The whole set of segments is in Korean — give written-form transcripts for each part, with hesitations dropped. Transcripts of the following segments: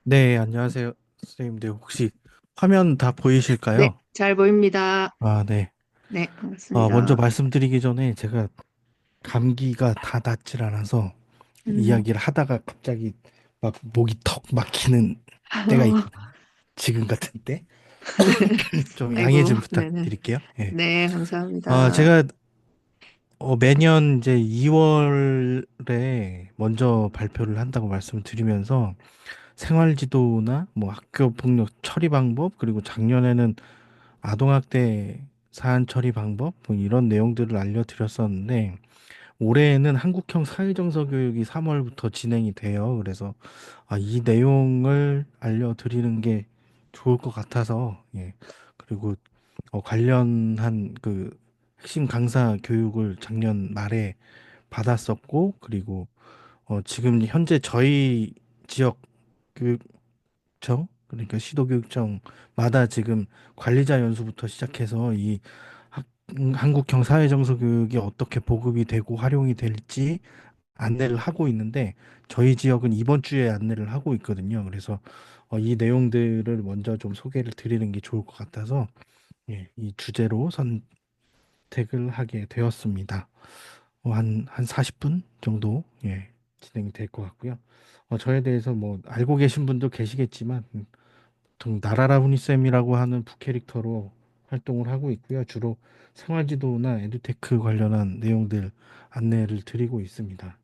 네, 안녕하세요. 선생님들 혹시 화면 다 네, 보이실까요? 잘 보입니다. 아, 네. 네, 먼저 반갑습니다. 말씀드리기 전에 제가 감기가 다 낫질 않아서 음, 이야기를 하다가 갑자기 막 목이 턱 막히는 때가 있거든요. 지금 같은 때. 좀 양해 아이고, 좀 네네. 부탁드릴게요. 예. 네, 감사합니다. 제가 매년 이제 2월에 먼저 발표를 한다고 말씀을 드리면서 생활지도나 뭐 학교 폭력 처리 방법 그리고 작년에는 아동학대 사안 처리 방법 뭐 이런 내용들을 알려드렸었는데 올해에는 한국형 사회정서 교육이 3월부터 진행이 돼요. 그래서 이 내용을 알려드리는 게 좋을 것 같아서 그리고 관련한 그 핵심 강사 교육을 작년 말에 받았었고 그리고 지금 현재 저희 지역 교육청 그러니까 시도교육청마다 지금 관리자 연수부터 시작해서 이 한국형 사회정서 교육이 어떻게 보급이 되고 활용이 될지 안내를 하고 있는데 저희 지역은 이번 주에 안내를 하고 있거든요. 그래서 이 내용들을 먼저 좀 소개를 드리는 게 좋을 것 같아서 이 주제로 선택을 하게 되었습니다. 한 40분 정도 진행이 될 것 같고요. 저에 대해서 뭐 알고 계신 분도 계시겠지만 보통 나라라 훈이쌤이라고 하는 부캐릭터로 활동을 하고 있고요. 주로 생활지도나 에듀테크 관련한 내용들 안내를 드리고 있습니다.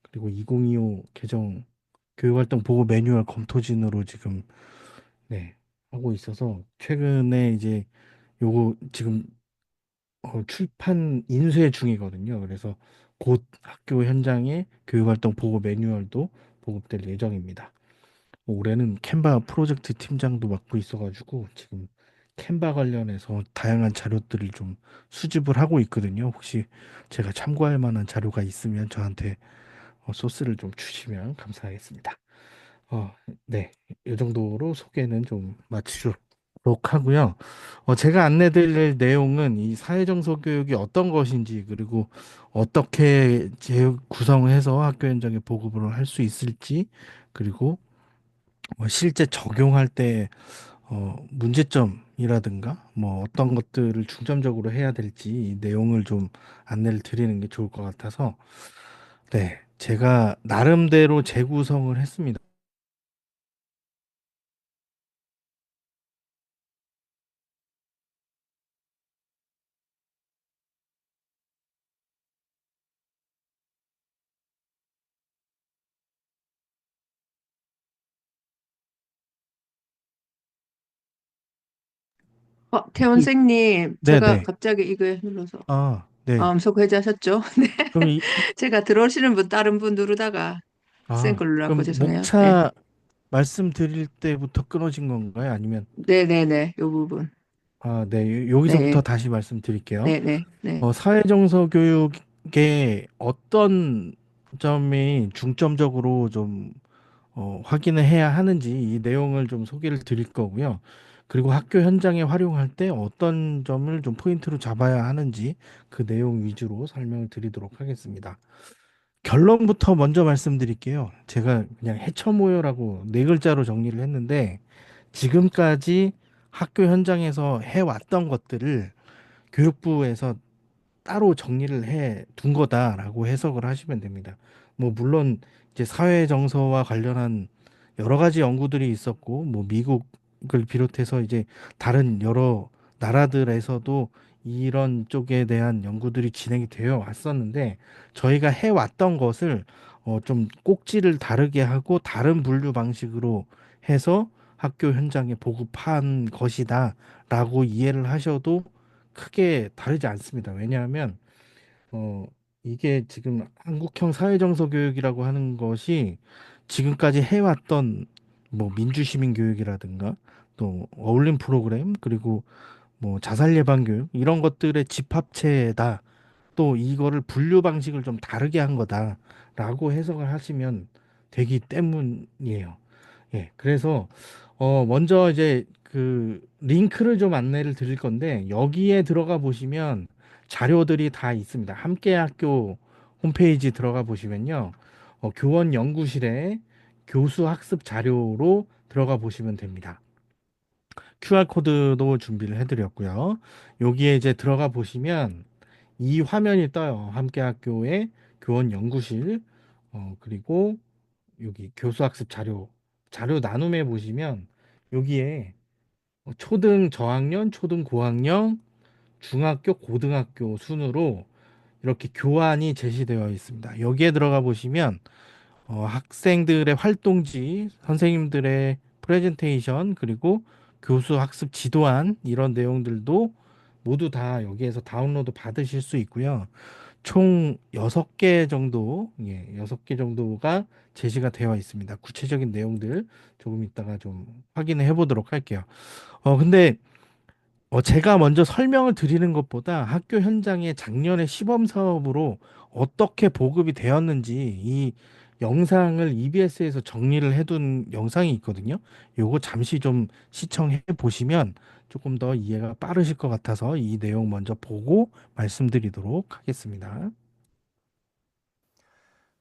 그리고 2025 개정 교육활동 보고 매뉴얼 검토진으로 지금 하고 있어서 최근에 이제 요거 지금 출판 인쇄 중이거든요. 그래서 곧 학교 현장에 교육활동 보고 매뉴얼도 보급될 예정입니다. 올해는 캔바 프로젝트 팀장도 맡고 있어가지고 지금 캔바 관련해서 다양한 자료들을 좀 수집을 하고 있거든요. 혹시 제가 참고할 만한 자료가 있으면 저한테 소스를 좀 주시면 감사하겠습니다. 어, 네, 이 정도로 소개는 좀 마치도록 하고요. 제가 안내드릴 내용은 이 사회정서 교육이 어떤 것인지 그리고 어떻게 구성해서 학교 현장에 보급을 할 수 있을지 그리고 실제 적용할 때 문제점이라든가 뭐 어떤 것들을 중점적으로 해야 될지 이 내용을 좀 안내를 드리는 게 좋을 것 같아서 제가 나름대로 재구성을 했습니다. 태원 쌤님, 제가 네네. 갑자기 이거에 눌러서, 네. 암석 해제하셨죠? 네. 그럼 제가 들어오시는 분, 다른 분 누르다가 쌤 걸 눌렀고 그럼 죄송해요. 네. 목차 말씀드릴 때부터 끊어진 건가요? 아니면 네네네, 요 부분. 여기서부터 네, 다시 말씀드릴게요. 네네, 네. 사회정서 교육의 어떤 점이 중점적으로 좀 확인을 해야 하는지 이 내용을 좀 소개를 드릴 거고요. 그리고 학교 현장에 활용할 때 어떤 점을 좀 포인트로 잡아야 하는지 그 내용 위주로 설명을 드리도록 하겠습니다. 결론부터 먼저 말씀드릴게요. 제가 그냥 해쳐모여라고 네 글자로 정리를 했는데 지금까지 학교 현장에서 해왔던 것들을 교육부에서 따로 정리를 해 둔 거다라고 해석을 하시면 됩니다. 뭐 물론 이제 사회 정서와 관련한 여러 가지 연구들이 있었고 뭐 미국을 비롯해서 이제 다른 여러 나라들에서도 이런 쪽에 대한 연구들이 진행이 되어 왔었는데 저희가 해왔던 것을 좀 꼭지를 다르게 하고 다른 분류 방식으로 해서 학교 현장에 보급한 것이다라고 이해를 하셔도 크게 다르지 않습니다. 왜냐하면 어 이게 지금 한국형 사회정서 교육이라고 하는 것이 지금까지 해왔던 뭐 민주시민 교육이라든가 또 어울림 프로그램 그리고 뭐 자살 예방 교육 이런 것들의 집합체다. 또 이거를 분류 방식을 좀 다르게 한 거다라고 해석을 하시면 되기 때문이에요. 그래서 먼저 이제 그 링크를 좀 안내를 드릴 건데 여기에 들어가 보시면 자료들이 다 있습니다. 함께 학교 홈페이지 들어가 보시면요. 교원 연구실에 교수 학습 자료로 들어가 보시면 됩니다. QR코드도 준비를 해드렸고요. 여기에 이제 들어가 보시면 이 화면이 떠요. 함께학교의 교원 연구실, 그리고 여기 교수학습 자료 나눔에 보시면 여기에 초등 저학년, 초등 고학년, 중학교, 고등학교 순으로 이렇게 교환이 제시되어 있습니다. 여기에 들어가 보시면 학생들의 활동지, 선생님들의 프레젠테이션, 그리고 교수 학습 지도안 이런 내용들도 모두 다 여기에서 다운로드 받으실 수 있고요. 총 6개 정도, 6개 정도가 제시가 되어 있습니다. 구체적인 내용들 조금 이따가 좀 확인해 보도록 할게요. 근데 제가 먼저 설명을 드리는 것보다 학교 현장의 작년의 시범 사업으로 어떻게 보급이 되었는지 이 영상을 EBS에서 정리를 해둔 영상이 있거든요. 요거 잠시 좀 시청해 보시면 조금 더 이해가 빠르실 것 같아서 이 내용 먼저 보고 말씀드리도록 하겠습니다.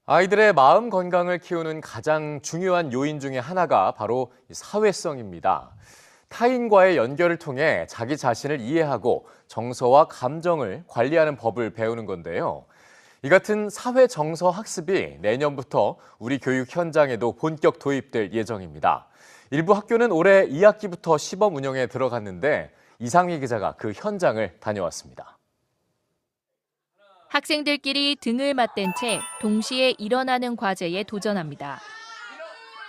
아이들의 마음 건강을 키우는 가장 중요한 요인 중에 하나가 바로 사회성입니다. 타인과의 연결을 통해 자기 자신을 이해하고 정서와 감정을 관리하는 법을 배우는 건데요. 이 같은 사회 정서 학습이 내년부터 우리 교육 현장에도 본격 도입될 예정입니다. 일부 학교는 올해 2학기부터 시범 운영에 들어갔는데 이상희 기자가 그 현장을 다녀왔습니다. 학생들끼리 등을 맞댄 채 동시에 일어나는 과제에 도전합니다.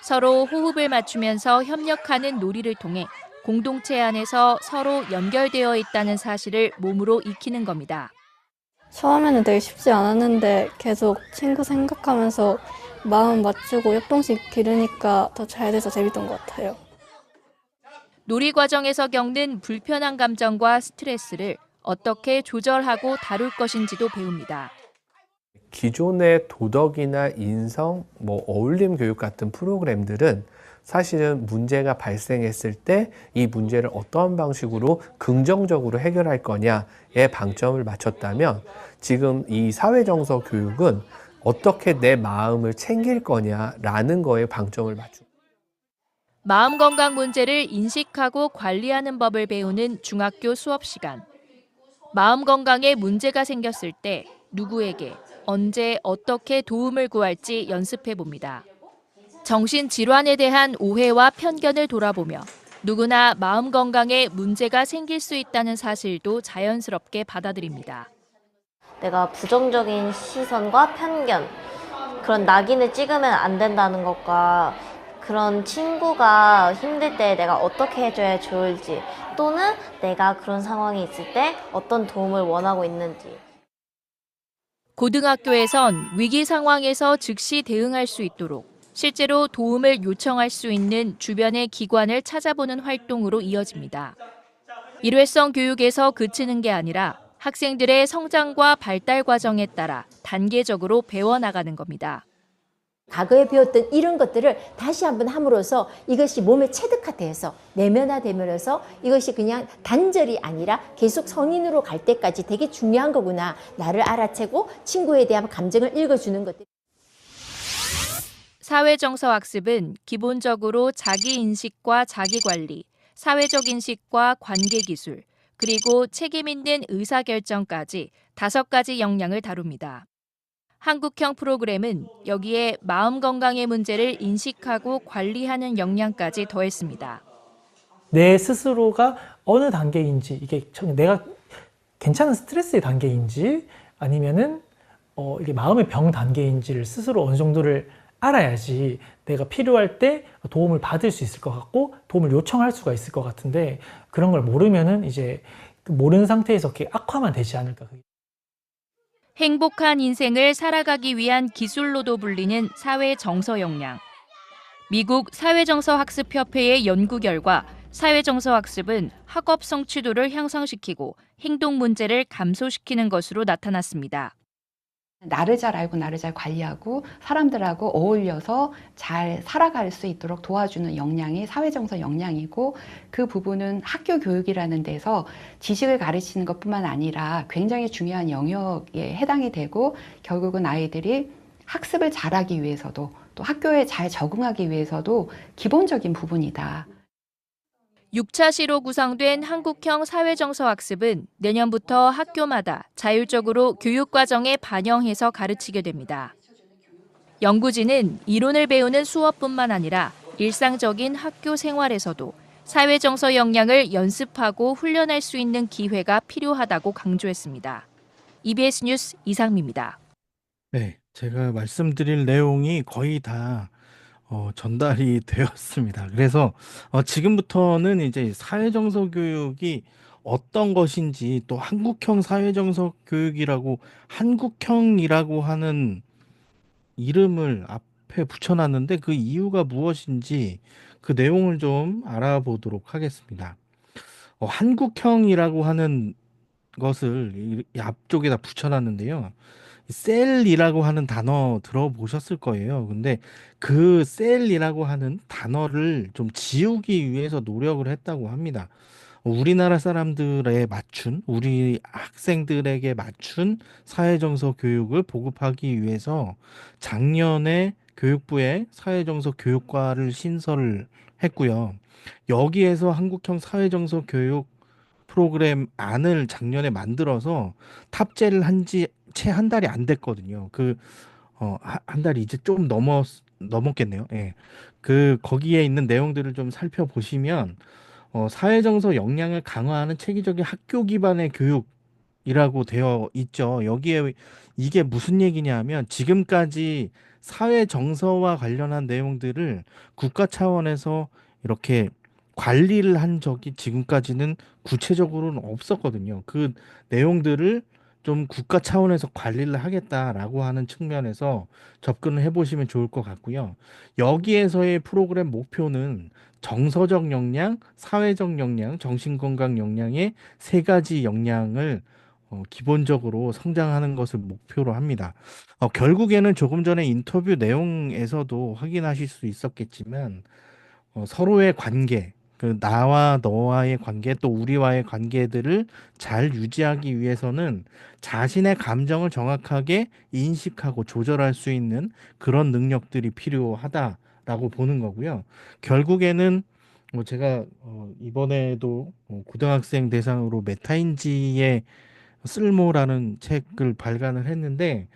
서로 호흡을 맞추면서 협력하는 놀이를 통해 공동체 안에서 서로 연결되어 있다는 사실을 몸으로 익히는 겁니다. 처음에는 되게 쉽지 않았는데 계속 친구 생각하면서 마음 맞추고 협동식 기르니까 더 잘 돼서 재밌던 것 같아요. 놀이 과정에서 겪는 불편한 감정과 스트레스를 어떻게 조절하고 다룰 것인지도 배웁니다. 기존의 도덕이나 인성, 어울림 교육 같은 프로그램들은 사실은 문제가 발생했을 때 이 문제를 어떤 방식으로 긍정적으로 해결할 거냐에 방점을 맞췄다면 지금 이 사회정서 교육은 어떻게 내 마음을 챙길 거냐라는 거에 방점을 맞춥니다. 마음 건강 문제를 인식하고 관리하는 법을 배우는 중학교 수업 시간. 마음 건강에 문제가 생겼을 때 누구에게, 언제, 어떻게 도움을 구할지 연습해 봅니다. 정신질환에 대한 오해와 편견을 돌아보며 누구나 마음 건강에 문제가 생길 수 있다는 사실도 자연스럽게 받아들입니다. 내가 부정적인 시선과 편견, 그런 낙인을 찍으면 안 된다는 것과 그런 친구가 힘들 때 내가 어떻게 해줘야 좋을지, 또는 내가 그런 상황이 있을 때 어떤 도움을 원하고 있는지. 고등학교에선 위기 상황에서 즉시 대응할 수 있도록 실제로 도움을 요청할 수 있는 주변의 기관을 찾아보는 활동으로 이어집니다. 일회성 교육에서 그치는 게 아니라 학생들의 성장과 발달 과정에 따라 단계적으로 배워나가는 겁니다. 과거에 배웠던 이런 것들을 다시 한번 함으로써 이것이 몸에 체득화돼서 내면화되면서 이것이 그냥 단절이 아니라 계속 성인으로 갈 때까지 되게 중요한 거구나. 나를 알아채고 친구에 대한 감정을 읽어주는 것들. 사회정서 학습은 기본적으로 자기인식과 자기관리, 사회적 인식과 관계기술, 그리고 책임 있는 의사결정까지 5가지 역량을 다룹니다. 한국형 프로그램은 여기에 마음 건강의 문제를 인식하고 관리하는 역량까지 더했습니다. 내 스스로가 어느 단계인지, 이게 내가 괜찮은 스트레스의 단계인지 아니면은 이게 마음의 병 단계인지를 스스로 어느 정도를 알아야지 내가 필요할 때 도움을 받을 수 있을 것 같고 도움을 요청할 수가 있을 것 같은데, 그런 걸 모르면은 이제 모르는 상태에서 이렇게 악화만 되지 않을까. 행복한 인생을 살아가기 위한 기술로도 불리는 사회정서 역량. 미국 사회정서학습협회의 연구 결과 사회정서학습은 학업 성취도를 향상시키고 행동 문제를 감소시키는 것으로 나타났습니다. 나를 잘 알고 나를 잘 관리하고 사람들하고 어울려서 잘 살아갈 수 있도록 도와주는 역량이 사회정서 역량이고, 그 부분은 학교 교육이라는 데서 지식을 가르치는 것뿐만 아니라 굉장히 중요한 영역에 해당이 되고, 결국은 아이들이 학습을 잘하기 위해서도 또 학교에 잘 적응하기 위해서도 기본적인 부분이다. 6차시로 구성된 한국형 사회정서 학습은 내년부터 학교마다 자율적으로 교육과정에 반영해서 가르치게 됩니다. 연구진은 이론을 배우는 수업뿐만 아니라 일상적인 학교 생활에서도 사회정서 역량을 연습하고 훈련할 수 있는 기회가 필요하다고 강조했습니다. EBS 뉴스 이상미입니다. 네, 제가 말씀드릴 내용이 거의 다 전달이 되었습니다. 그래서 지금부터는 이제 사회정서 교육이 어떤 것인지, 또 한국형 사회정서 교육이라고, 한국형이라고 하는 이름을 앞에 붙여놨는데 그 이유가 무엇인지 그 내용을 좀 알아보도록 하겠습니다. 한국형이라고 하는 것을 이 앞쪽에다 붙여놨는데요. 셀이라고 하는 단어 들어보셨을 거예요. 근데 그 셀이라고 하는 단어를 좀 지우기 위해서 노력을 했다고 합니다. 우리나라 사람들에 맞춘, 우리 학생들에게 맞춘 사회정서 교육을 보급하기 위해서 작년에 교육부에 사회정서 교육과를 신설을 했고요. 여기에서 한국형 사회정서 교육 프로그램 안을 작년에 만들어서 탑재를 한 지 채 한 달이 안 됐거든요. 한 달이 이제 좀 넘었겠네요. 예. 거기에 있는 내용들을 좀 살펴보시면, 사회정서 역량을 강화하는 체계적인 학교 기반의 교육이라고 되어 있죠. 여기에 이게 무슨 얘기냐 하면, 지금까지 사회정서와 관련한 내용들을 국가 차원에서 이렇게 관리를 한 적이 지금까지는 구체적으로는 없었거든요. 그 내용들을 좀 국가 차원에서 관리를 하겠다라고 하는 측면에서 접근을 해보시면 좋을 것 같고요. 여기에서의 프로그램 목표는 정서적 역량, 사회적 역량, 정신건강 역량의 세 가지 역량을 기본적으로 성장하는 것을 목표로 합니다. 결국에는 조금 전에 인터뷰 내용에서도 확인하실 수 있었겠지만, 서로의 관계, 나와 너와의 관계, 또 우리와의 관계들을 잘 유지하기 위해서는 자신의 감정을 정확하게 인식하고 조절할 수 있는 그런 능력들이 필요하다라고 보는 거고요. 결국에는 제가 이번에도 고등학생 대상으로 메타인지의 쓸모라는 책을 발간을 했는데,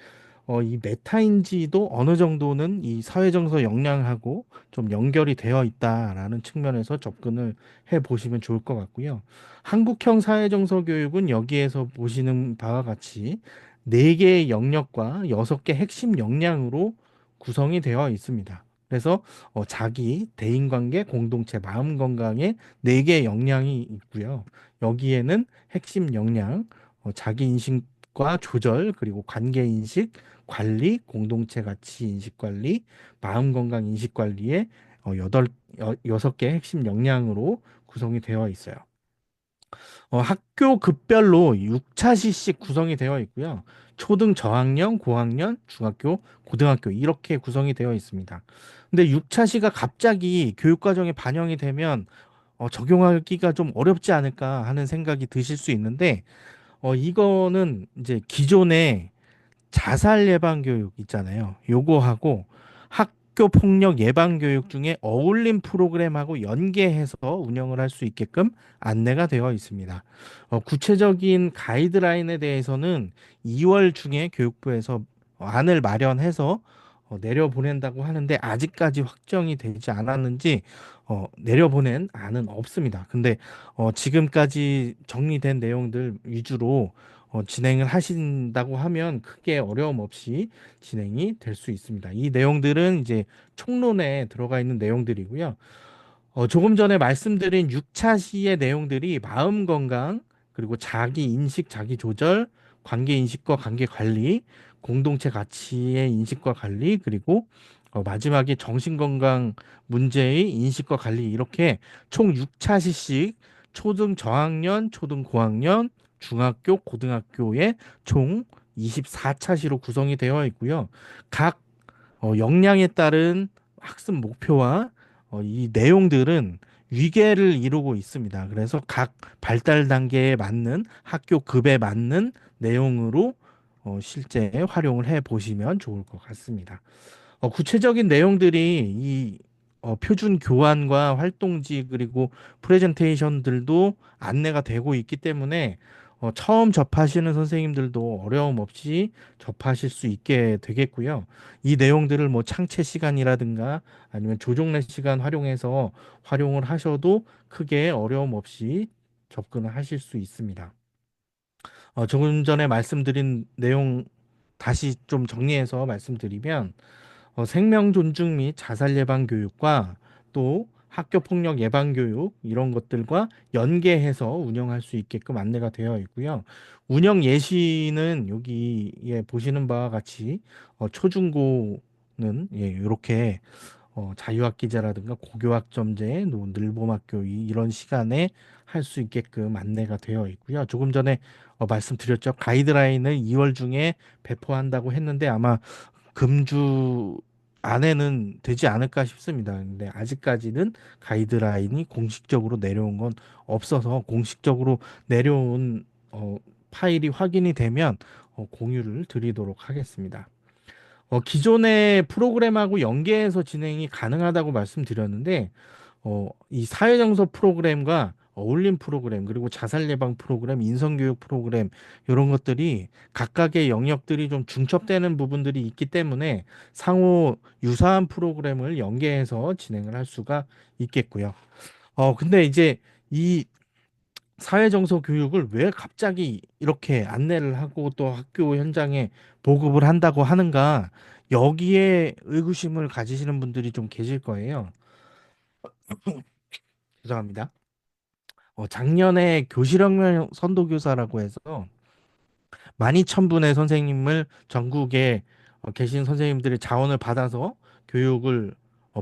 이 메타인지도 어느 정도는 이 사회정서 역량하고 좀 연결이 되어 있다라는 측면에서 접근을 해 보시면 좋을 것 같고요. 한국형 사회정서 교육은 여기에서 보시는 바와 같이 4개의 영역과 6개 핵심 역량으로 구성이 되어 있습니다. 그래서 자기, 대인관계, 공동체, 마음 건강에 4개의 역량이 있고요. 여기에는 핵심 역량, 자기 인식과 조절, 그리고 관계 인식, 관리, 공동체 가치 인식 관리, 마음 건강 인식 관리의 6개 핵심 역량으로 구성이 되어 있어요. 학교 급별로 6차시씩 구성이 되어 있고요. 초등 저학년, 고학년, 중학교, 고등학교 이렇게 구성이 되어 있습니다. 근데 6차시가 갑자기 교육과정에 반영이 되면 적용하기가 좀 어렵지 않을까 하는 생각이 드실 수 있는데, 이거는 이제 기존에 자살 예방 교육 있잖아요. 요거하고 학교 폭력 예방 교육 중에 어울림 프로그램하고 연계해서 운영을 할 수 있게끔 안내가 되어 있습니다. 구체적인 가이드라인에 대해서는 2월 중에 교육부에서 안을 마련해서 내려보낸다고 하는데, 아직까지 확정이 되지 않았는지 내려보낸 안은 없습니다. 근데 지금까지 정리된 내용들 위주로 진행을 하신다고 하면 크게 어려움 없이 진행이 될 수 있습니다. 이 내용들은 이제 총론에 들어가 있는 내용들이고요. 조금 전에 말씀드린 6차 시의 내용들이 마음 건강, 그리고 자기 인식, 자기 조절, 관계 인식과 관계 관리, 공동체 가치의 인식과 관리, 그리고 마지막에 정신 건강 문제의 인식과 관리, 이렇게 총 6차 시씩 초등 저학년, 초등 고학년, 중학교, 고등학교에 총 24차시로 구성이 되어 있고요. 각 역량에 따른 학습 목표와 이 내용들은 위계를 이루고 있습니다. 그래서 각 발달 단계에 맞는, 학교 급에 맞는 내용으로 실제 활용을 해 보시면 좋을 것 같습니다. 구체적인 내용들이 이 표준 교환과 활동지 그리고 프레젠테이션들도 안내가 되고 있기 때문에 처음 접하시는 선생님들도 어려움 없이 접하실 수 있게 되겠고요. 이 내용들을 뭐 창체 시간이라든가 아니면 조종래 시간 활용해서 활용을 하셔도 크게 어려움 없이 접근을 하실 수 있습니다. 조금 전에 말씀드린 내용 다시 좀 정리해서 말씀드리면 생명 존중 및 자살 예방 교육과 또 학교 폭력 예방 교육 이런 것들과 연계해서 운영할 수 있게끔 안내가 되어 있고요. 운영 예시는 여기에 보시는 바와 같이 초중고는 이렇게 자유학기제라든가 고교학점제, 늘봄학교 이런 시간에 할 수 있게끔 안내가 되어 있고요. 조금 전에 말씀드렸죠. 가이드라인을 2월 중에 배포한다고 했는데 아마 금주 안에는 되지 않을까 싶습니다. 근데 아직까지는 가이드라인이 공식적으로 내려온 건 없어서 공식적으로 내려온 파일이 확인이 되면 공유를 드리도록 하겠습니다. 기존의 프로그램하고 연계해서 진행이 가능하다고 말씀드렸는데 이 사회정서 프로그램과 어울림 프로그램 그리고 자살 예방 프로그램, 인성교육 프로그램 이런 것들이 각각의 영역들이 좀 중첩되는 부분들이 있기 때문에 상호 유사한 프로그램을 연계해서 진행을 할 수가 있겠고요. 근데 이제 이 사회정서 교육을 왜 갑자기 이렇게 안내를 하고 또 학교 현장에 보급을 한다고 하는가 여기에 의구심을 가지시는 분들이 좀 계실 거예요. 죄송합니다. 작년에 교실혁명 선도교사라고 해서 12,000분의 선생님을 전국에 계신 선생님들의 자원을 받아서 교육을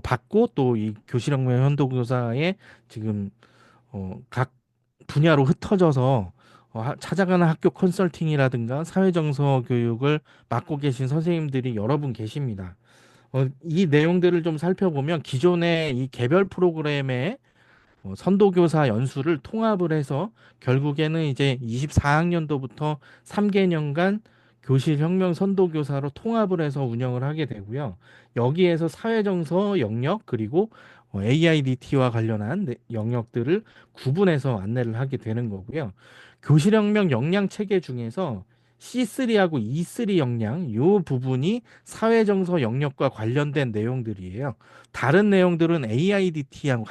받고 또 이 교실혁명 선도교사의 지금 각 분야로 흩어져서 찾아가는 학교 컨설팅이라든가 사회정서 교육을 맡고 계신 선생님들이 여러 분 계십니다. 이 내용들을 좀 살펴보면 기존의 이 개별 프로그램의 선도교사 연수를 통합을 해서 결국에는 이제 24학년도부터 3개년간 교실혁명 선도교사로 통합을 해서 운영을 하게 되고요. 여기에서 사회정서 영역 그리고 AIDT와 관련한 영역들을 구분해서 안내를 하게 되는 거고요. 교실혁명 역량 체계 중에서 C3하고 E3 역량 이 부분이 사회정서 영역과 관련된 내용들이에요. 다른 내용들은 AIDT하고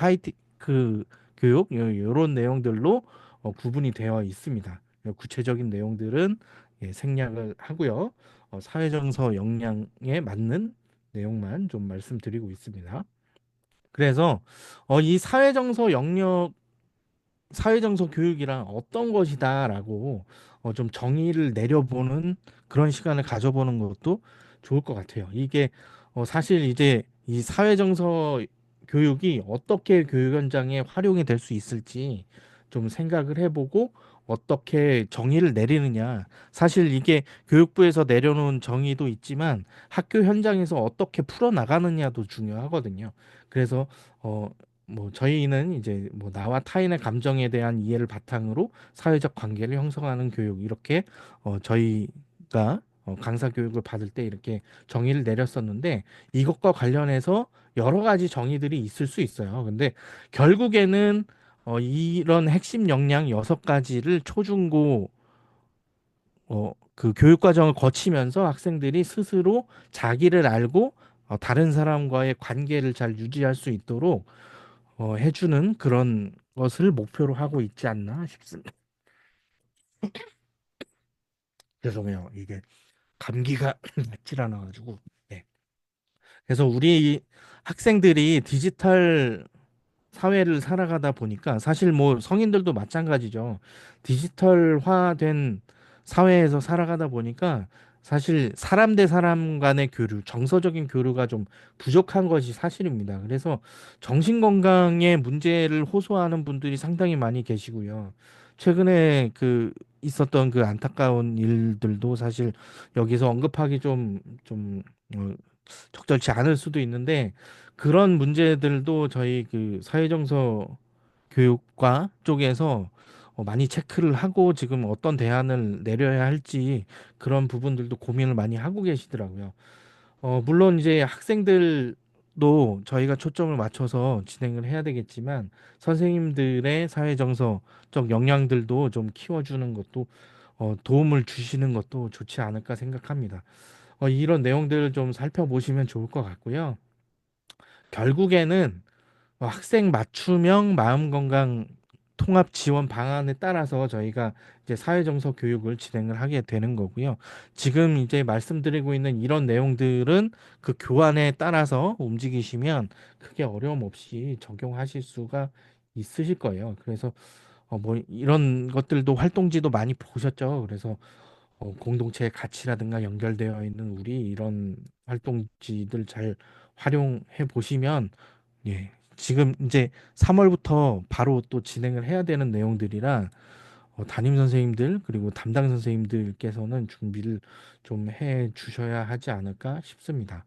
그 교육 이런 내용들로 구분이 되어 있습니다. 구체적인 내용들은 생략을 하고요. 사회정서 역량에 맞는 내용만 좀 말씀드리고 있습니다. 그래서 이 사회정서 교육이란 어떤 것이다라고 좀 정의를 내려보는 그런 시간을 가져보는 것도 좋을 것 같아요. 이게 사실 이제 이 사회정서 교육이 어떻게 교육 현장에 활용이 될 수 있을지 좀 생각을 해보고 어떻게 정의를 내리느냐. 사실 이게 교육부에서 내려놓은 정의도 있지만 학교 현장에서 어떻게 풀어나가느냐도 중요하거든요. 그래서 뭐 저희는 이제 뭐 나와 타인의 감정에 대한 이해를 바탕으로 사회적 관계를 형성하는 교육 이렇게 저희가 강사 교육을 받을 때 이렇게 정의를 내렸었는데 이것과 관련해서 여러 가지 정의들이 있을 수 있어요. 근데 결국에는 이런 핵심 역량 6가지를 초중고 그 교육 과정을 거치면서 학생들이 스스로 자기를 알고 다른 사람과의 관계를 잘 유지할 수 있도록 해주는 그런 것을 목표로 하고 있지 않나 싶습니다. 죄송해요. 이게 감기가 낫질 않아가지고. 네. 그래서 우리 학생들이 디지털 사회를 살아가다 보니까 사실 뭐 성인들도 마찬가지죠. 디지털화된 사회에서 살아가다 보니까 사실 사람 대 사람 간의 교류, 정서적인 교류가 좀 부족한 것이 사실입니다. 그래서 정신건강에 문제를 호소하는 분들이 상당히 많이 계시고요. 최근에 그 있었던 그 안타까운 일들도 사실 여기서 언급하기 좀 어, 적절치 않을 수도 있는데 그런 문제들도 저희 그 사회정서 교육과 쪽에서 많이 체크를 하고 지금 어떤 대안을 내려야 할지 그런 부분들도 고민을 많이 하고 계시더라고요. 물론 이제 학생들도 저희가 초점을 맞춰서 진행을 해야 되겠지만 선생님들의 사회정서적 역량들도 좀 키워주는 것도 도움을 주시는 것도 좋지 않을까 생각합니다. 이런 내용들을 좀 살펴보시면 좋을 것 같고요. 결국에는 학생 맞춤형 마음건강 통합 지원 방안에 따라서 저희가 이제 사회정서 교육을 진행을 하게 되는 거고요. 지금 이제 말씀드리고 있는 이런 내용들은 그 교환에 따라서 움직이시면 크게 어려움 없이 적용하실 수가 있으실 거예요. 그래서 뭐 이런 것들도 활동지도 많이 보셨죠. 그래서 공동체의 가치라든가 연결되어 있는 우리 이런 활동지들 잘 활용해 보시면 예, 지금 이제 3월부터 바로 또 진행을 해야 되는 내용들이라 담임 선생님들 그리고 담당 선생님들께서는 준비를 좀 해 주셔야 하지 않을까 싶습니다.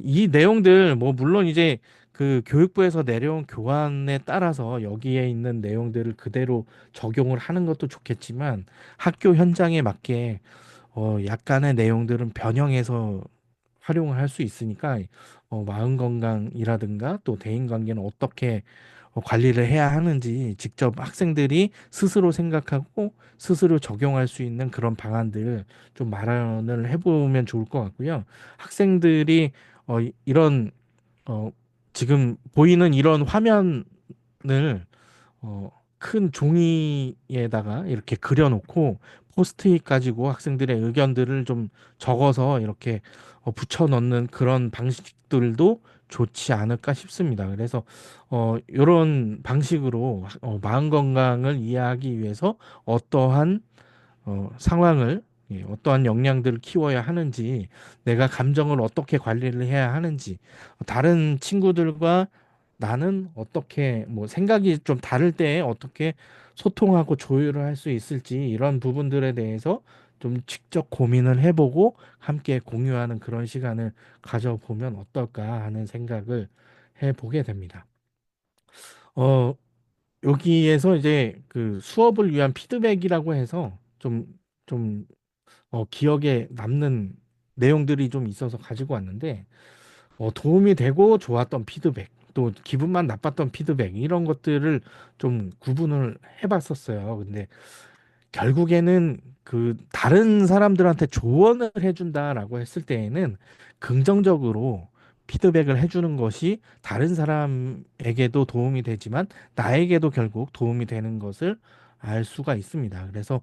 이 내용들 뭐 물론 이제 그 교육부에서 내려온 교환에 따라서 여기에 있는 내용들을 그대로 적용을 하는 것도 좋겠지만 학교 현장에 맞게 약간의 내용들은 변형해서 활용을 할 수 있으니까 마음 건강이라든가 또 대인 관계는 어떻게 관리를 해야 하는지 직접 학생들이 스스로 생각하고 스스로 적용할 수 있는 그런 방안들 좀 마련을 해보면 좋을 것 같고요. 학생들이 이런 어, 지금 보이는 이런 화면을 큰 종이에다가 이렇게 그려놓고 포스트잇 가지고 학생들의 의견들을 좀 적어서 이렇게 붙여 넣는 그런 방식들도 좋지 않을까 싶습니다. 그래서 이런 방식으로 마음 건강을 이해하기 위해서 어떠한 상황을 어떠한 역량들을 키워야 하는지, 내가 감정을 어떻게 관리를 해야 하는지, 다른 친구들과 나는 어떻게 뭐 생각이 좀 다를 때 어떻게 소통하고 조율을 할 수 있을지 이런 부분들에 대해서 좀 직접 고민을 해보고 함께 공유하는 그런 시간을 가져보면 어떨까 하는 생각을 해보게 됩니다. 어, 여기에서 이제 그 수업을 위한 피드백이라고 해서 좀 기억에 남는 내용들이 좀 있어서 가지고 왔는데 도움이 되고 좋았던 피드백, 또 기분만 나빴던 피드백 이런 것들을 좀 구분을 해봤었어요. 근데 결국에는 그 다른 사람들한테 조언을 해준다라고 했을 때에는 긍정적으로 피드백을 해주는 것이 다른 사람에게도 도움이 되지만 나에게도 결국 도움이 되는 것을 알 수가 있습니다. 그래서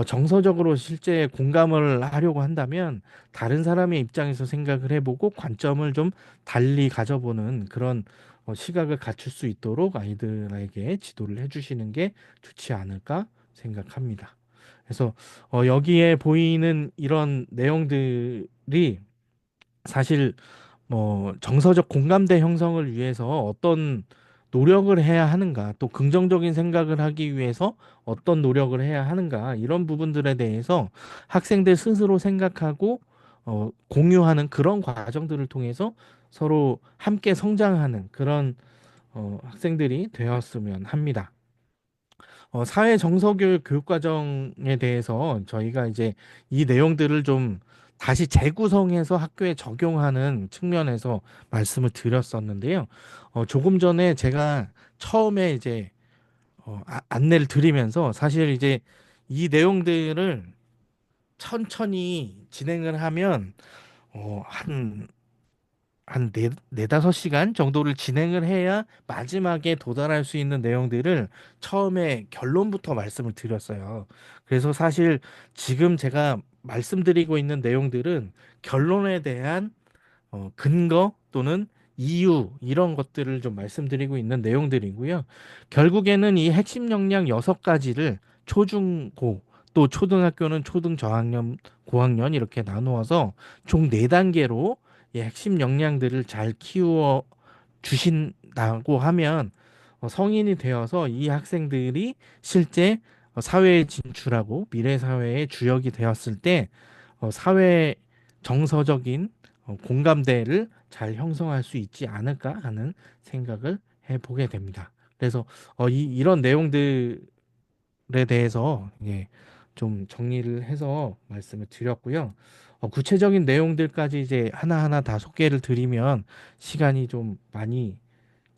정서적으로 실제 공감을 하려고 한다면 다른 사람의 입장에서 생각을 해보고 관점을 좀 달리 가져보는 그런 시각을 갖출 수 있도록 아이들에게 지도를 해주시는 게 좋지 않을까 생각합니다. 그래서 여기에 보이는 이런 내용들이 사실 뭐 정서적 공감대 형성을 위해서 어떤 노력을 해야 하는가, 또 긍정적인 생각을 하기 위해서 어떤 노력을 해야 하는가, 이런 부분들에 대해서 학생들 스스로 생각하고 공유하는 그런 과정들을 통해서 서로 함께 성장하는 그런 학생들이 되었으면 합니다. 사회 정서교육 교육과정에 대해서 저희가 이제 이 내용들을 좀 다시 재구성해서 학교에 적용하는 측면에서 말씀을 드렸었는데요. 조금 전에 제가 처음에 이제 안내를 드리면서 사실 이제 이 내용들을 천천히 진행을 하면 한 네다섯 시간 정도를 진행을 해야 마지막에 도달할 수 있는 내용들을 처음에 결론부터 말씀을 드렸어요. 그래서 사실 지금 제가 말씀드리고 있는 내용들은 결론에 대한 근거 또는 이유 이런 것들을 좀 말씀드리고 있는 내용들이고요. 결국에는 이 핵심 역량 6가지를 초중고 또 초등학교는 초등 저학년 고학년 이렇게 나누어서 총 4단계로 이 핵심 역량들을 잘 키워 주신다고 하면 성인이 되어서 이 학생들이 실제 사회에 진출하고 미래 사회의 주역이 되었을 때 사회 정서적인 공감대를 잘 형성할 수 있지 않을까 하는 생각을 해보게 됩니다. 그래서 이런 내용들에 대해서 좀 정리를 해서 말씀을 드렸고요. 구체적인 내용들까지 이제 하나하나 다 소개를 드리면 시간이 좀 많이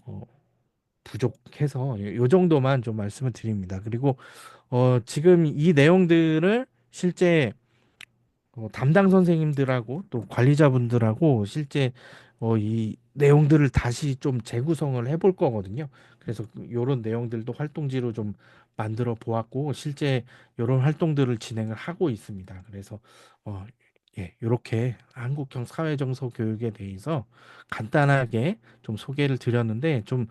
어, 부족해서 요 정도만 좀 말씀을 드립니다. 그리고 지금 이 내용들을 실제 담당 선생님들하고 또 관리자분들하고 실제 이 내용들을 다시 좀 재구성을 해볼 거거든요. 그래서 이런 내용들도 활동지로 좀 만들어 보았고 실제 이런 활동들을 진행을 하고 있습니다. 그래서 예, 이렇게 한국형 사회정서 교육에 대해서 간단하게 좀 소개를 드렸는데 좀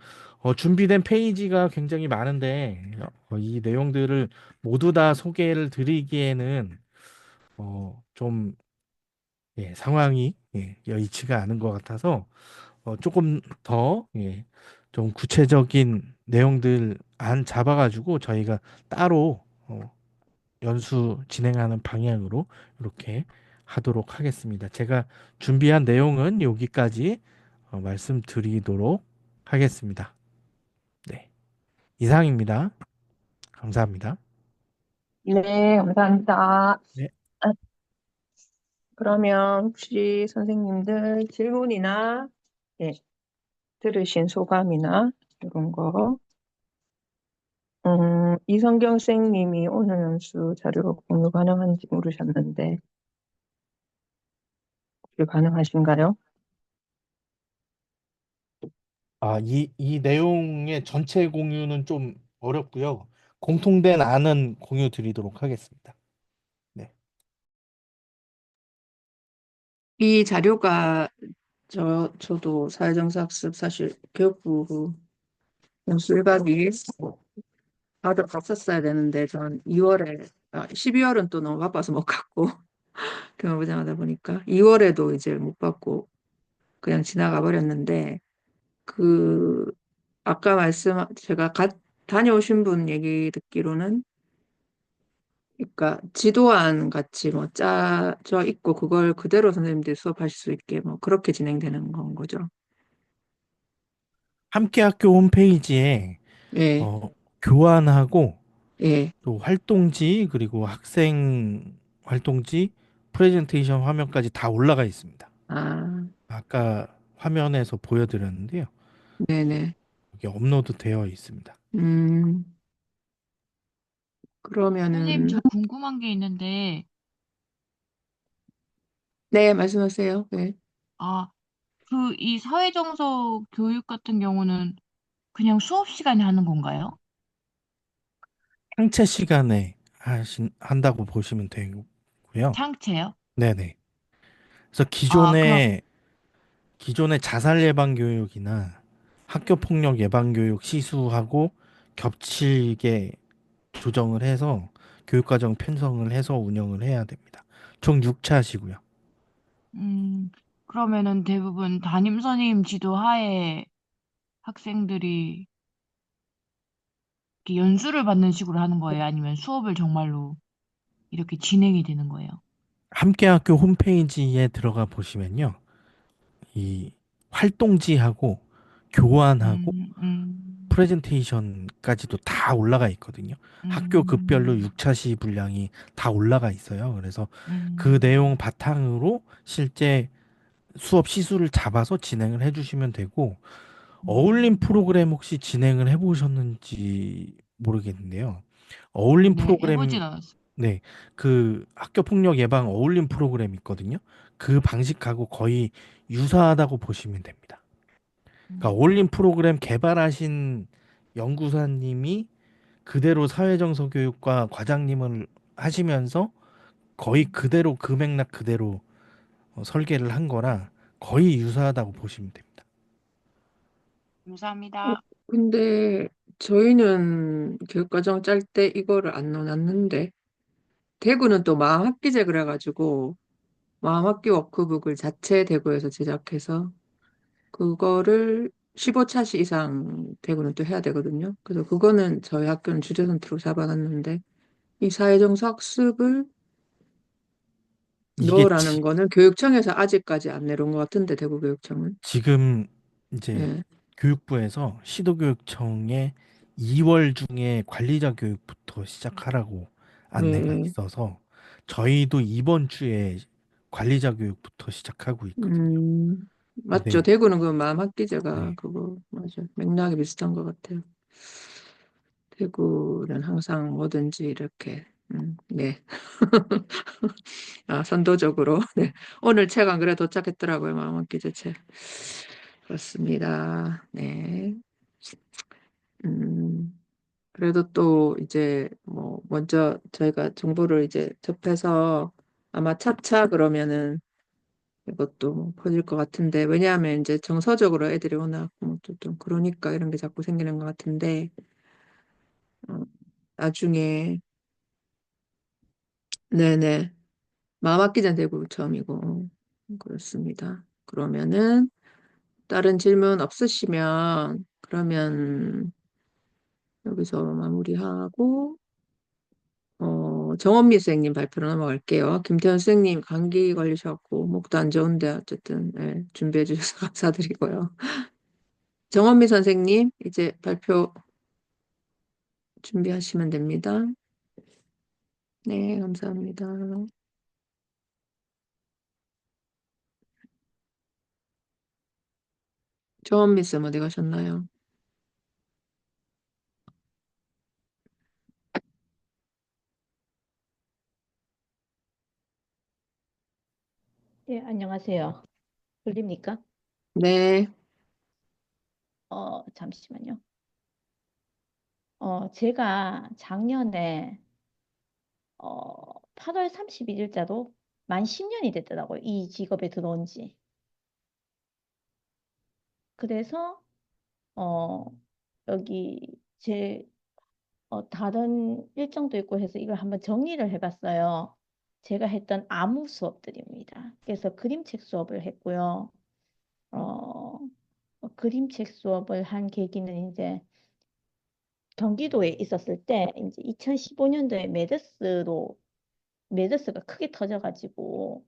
준비된 페이지가 굉장히 많은데 이 내용들을 모두 다 소개를 드리기에는 좀 예, 상황이 예, 여의치가 않은 것 같아서 조금 더 예, 좀 구체적인 내용들 안 잡아가지고 저희가 따로 연수 진행하는 방향으로 이렇게 하도록 하겠습니다. 제가 준비한 내용은 여기까지 말씀드리도록 하겠습니다. 네, 이상입니다. 감사합니다. 네, 감사합니다. 네. 아, 그러면 혹시 선생님들 질문이나 예, 들으신 소감이나 이런 거, 이성경 선생님이 오늘 연수 자료 공유 가능한지 물으셨는데 혹시 가능하신가요? 이 내용의 전체 공유는 좀 어렵고요. 공통된 안은 공유 드리도록 하겠습니다. 네. 이 자료가 저도 사회정사학습 사실 교육부 연수 1박 2일 바로 갔었어야 되는데 전 2월에 12월은 또 너무 바빠서 못 갔고 교육부장 하다 보니까 2월에도 이제 못 받고 그냥 지나가 버렸는데 그 아까 제가 다녀오신 분 얘기 듣기로는 그러니까 지도안 같이 뭐 짜져 있고 그걸 그대로 선생님들이 수업하실 수 있게 뭐 그렇게 진행되는 건 거죠. 함께학교 홈페이지에 예, 교환하고 예. 또 활동지 그리고 학생 활동지 프레젠테이션 화면까지 다 올라가 있습니다. 아, 아까 화면에서 보여드렸는데요. 네네. 여기 업로드 되어 있습니다. 음, 선생님, 그러면은 저 궁금한 게 있는데, 네, 말씀하세요. 네. 이 사회정서 교육 같은 경우는 그냥 수업 시간에 하는 건가요? 상체 시간에 한다고 보시면 되고요. 창체요? 네네. 그래서 아, 그럼, 기존의 자살 예방 교육이나 학교 폭력 예방 교육 시수하고 겹치게 조정을 해서 교육과정 편성을 해서 운영을 해야 됩니다. 총 6차시고요. 그러면은 대부분 담임 선생님 지도 하에 학생들이 이렇게 연수를 받는 식으로 하는 거예요? 아니면 수업을 정말로 이렇게 진행이 되는 거예요? 함께학교 홈페이지에 들어가 보시면요. 이 활동지하고 교환하고 음, 음, 프레젠테이션까지도 다 올라가 있거든요. 학교 급별로 음, 6차시 분량이 다 올라가 있어요. 그래서 그 내용 음, 바탕으로 실제 수업 시수를 잡아서 진행을 해주시면 되고 어울림 음. 프로그램 혹시 진행을 해보셨는지 모르겠는데요. 어울림 네, 프로그램 해보진 않았어요. 네, 그 학교 폭력 예방 어울림 프로그램 있거든요. 그 방식하고 거의 유사하다고 보시면 됩니다. 그러니까 어울림 프로그램 개발하신 연구사님이 그대로 사회정서 교육과 과장님을 하시면서 거의 그대로 그 맥락 그대로 설계를 한 거라 거의 유사하다고 보시면 됩니다. 감사합니다. 근데 저희는 교육과정 짤 때 이거를 안 넣어놨는데 대구는 또 마음학기제 그래가지고 마음학기 워크북을 자체 대구에서 제작해서 그거를 15차시 이상 대구는 또 해야 되거든요. 그래서 그거는 저희 학교는 주제선트로 잡아놨는데 이 사회정서 학습을 이게 넣으라는 거는 교육청에서 아직까지 안 내려온 것 같은데 대구 교육청은. 지금 이제 예, 교육부에서 시도교육청에 2월 중에 관리자 교육부터 시작하라고 예, 안내가 예. 있어서 저희도 이번 주에 관리자 교육부터 시작하고 있거든요. 맞죠. 네, 대구는 그 마음학기제가 네. 그거 맞아. 맥락이 비슷한 것 같아요. 대구는 항상 뭐든지 이렇게 네. 아, 선도적으로. 네. 오늘 책 안 그래 도착했더라고요. 마음먹기제 책. 그렇습니다. 네. 음, 그래도 또 이제 뭐 먼저 저희가 정보를 이제 접해서 아마 차차 그러면은 이것도 뭐 퍼질 것 같은데 왜냐하면 이제 정서적으로 애들이 워낙 뭐좀 그러니까 이런 게 자꾸 생기는 것 같은데 어, 나중에 네네 마음학기제 되고 처음이고 그렇습니다. 그러면은 다른 질문 없으시면 그러면 여기서 마무리하고 정원미 선생님 발표로 넘어갈게요. 김태현 선생님 감기 걸리셨고 목도 안 좋은데 어쨌든 네, 준비해 주셔서 감사드리고요. 정원미 선생님 이제 발표 준비하시면 됩니다. 네, 감사합니다. 정원미 쌤 어디 가셨나요? 예, 안녕하세요. 들립니까? 네, 잠시만요. 제가 작년에 8월 31일자로 만 10년이 됐더라고요. 이 직업에 들어온 지. 그래서 어, 여기 제 다른 일정도 있고 해서 이걸 한번 정리를 해봤어요. 제가 했던 아무 수업들입니다. 그래서 그림책 수업을 했고요. 어, 그림책 수업을 한 계기는 이제 경기도에 있었을 때 이제 2015년도에 메르스가 크게 터져가지고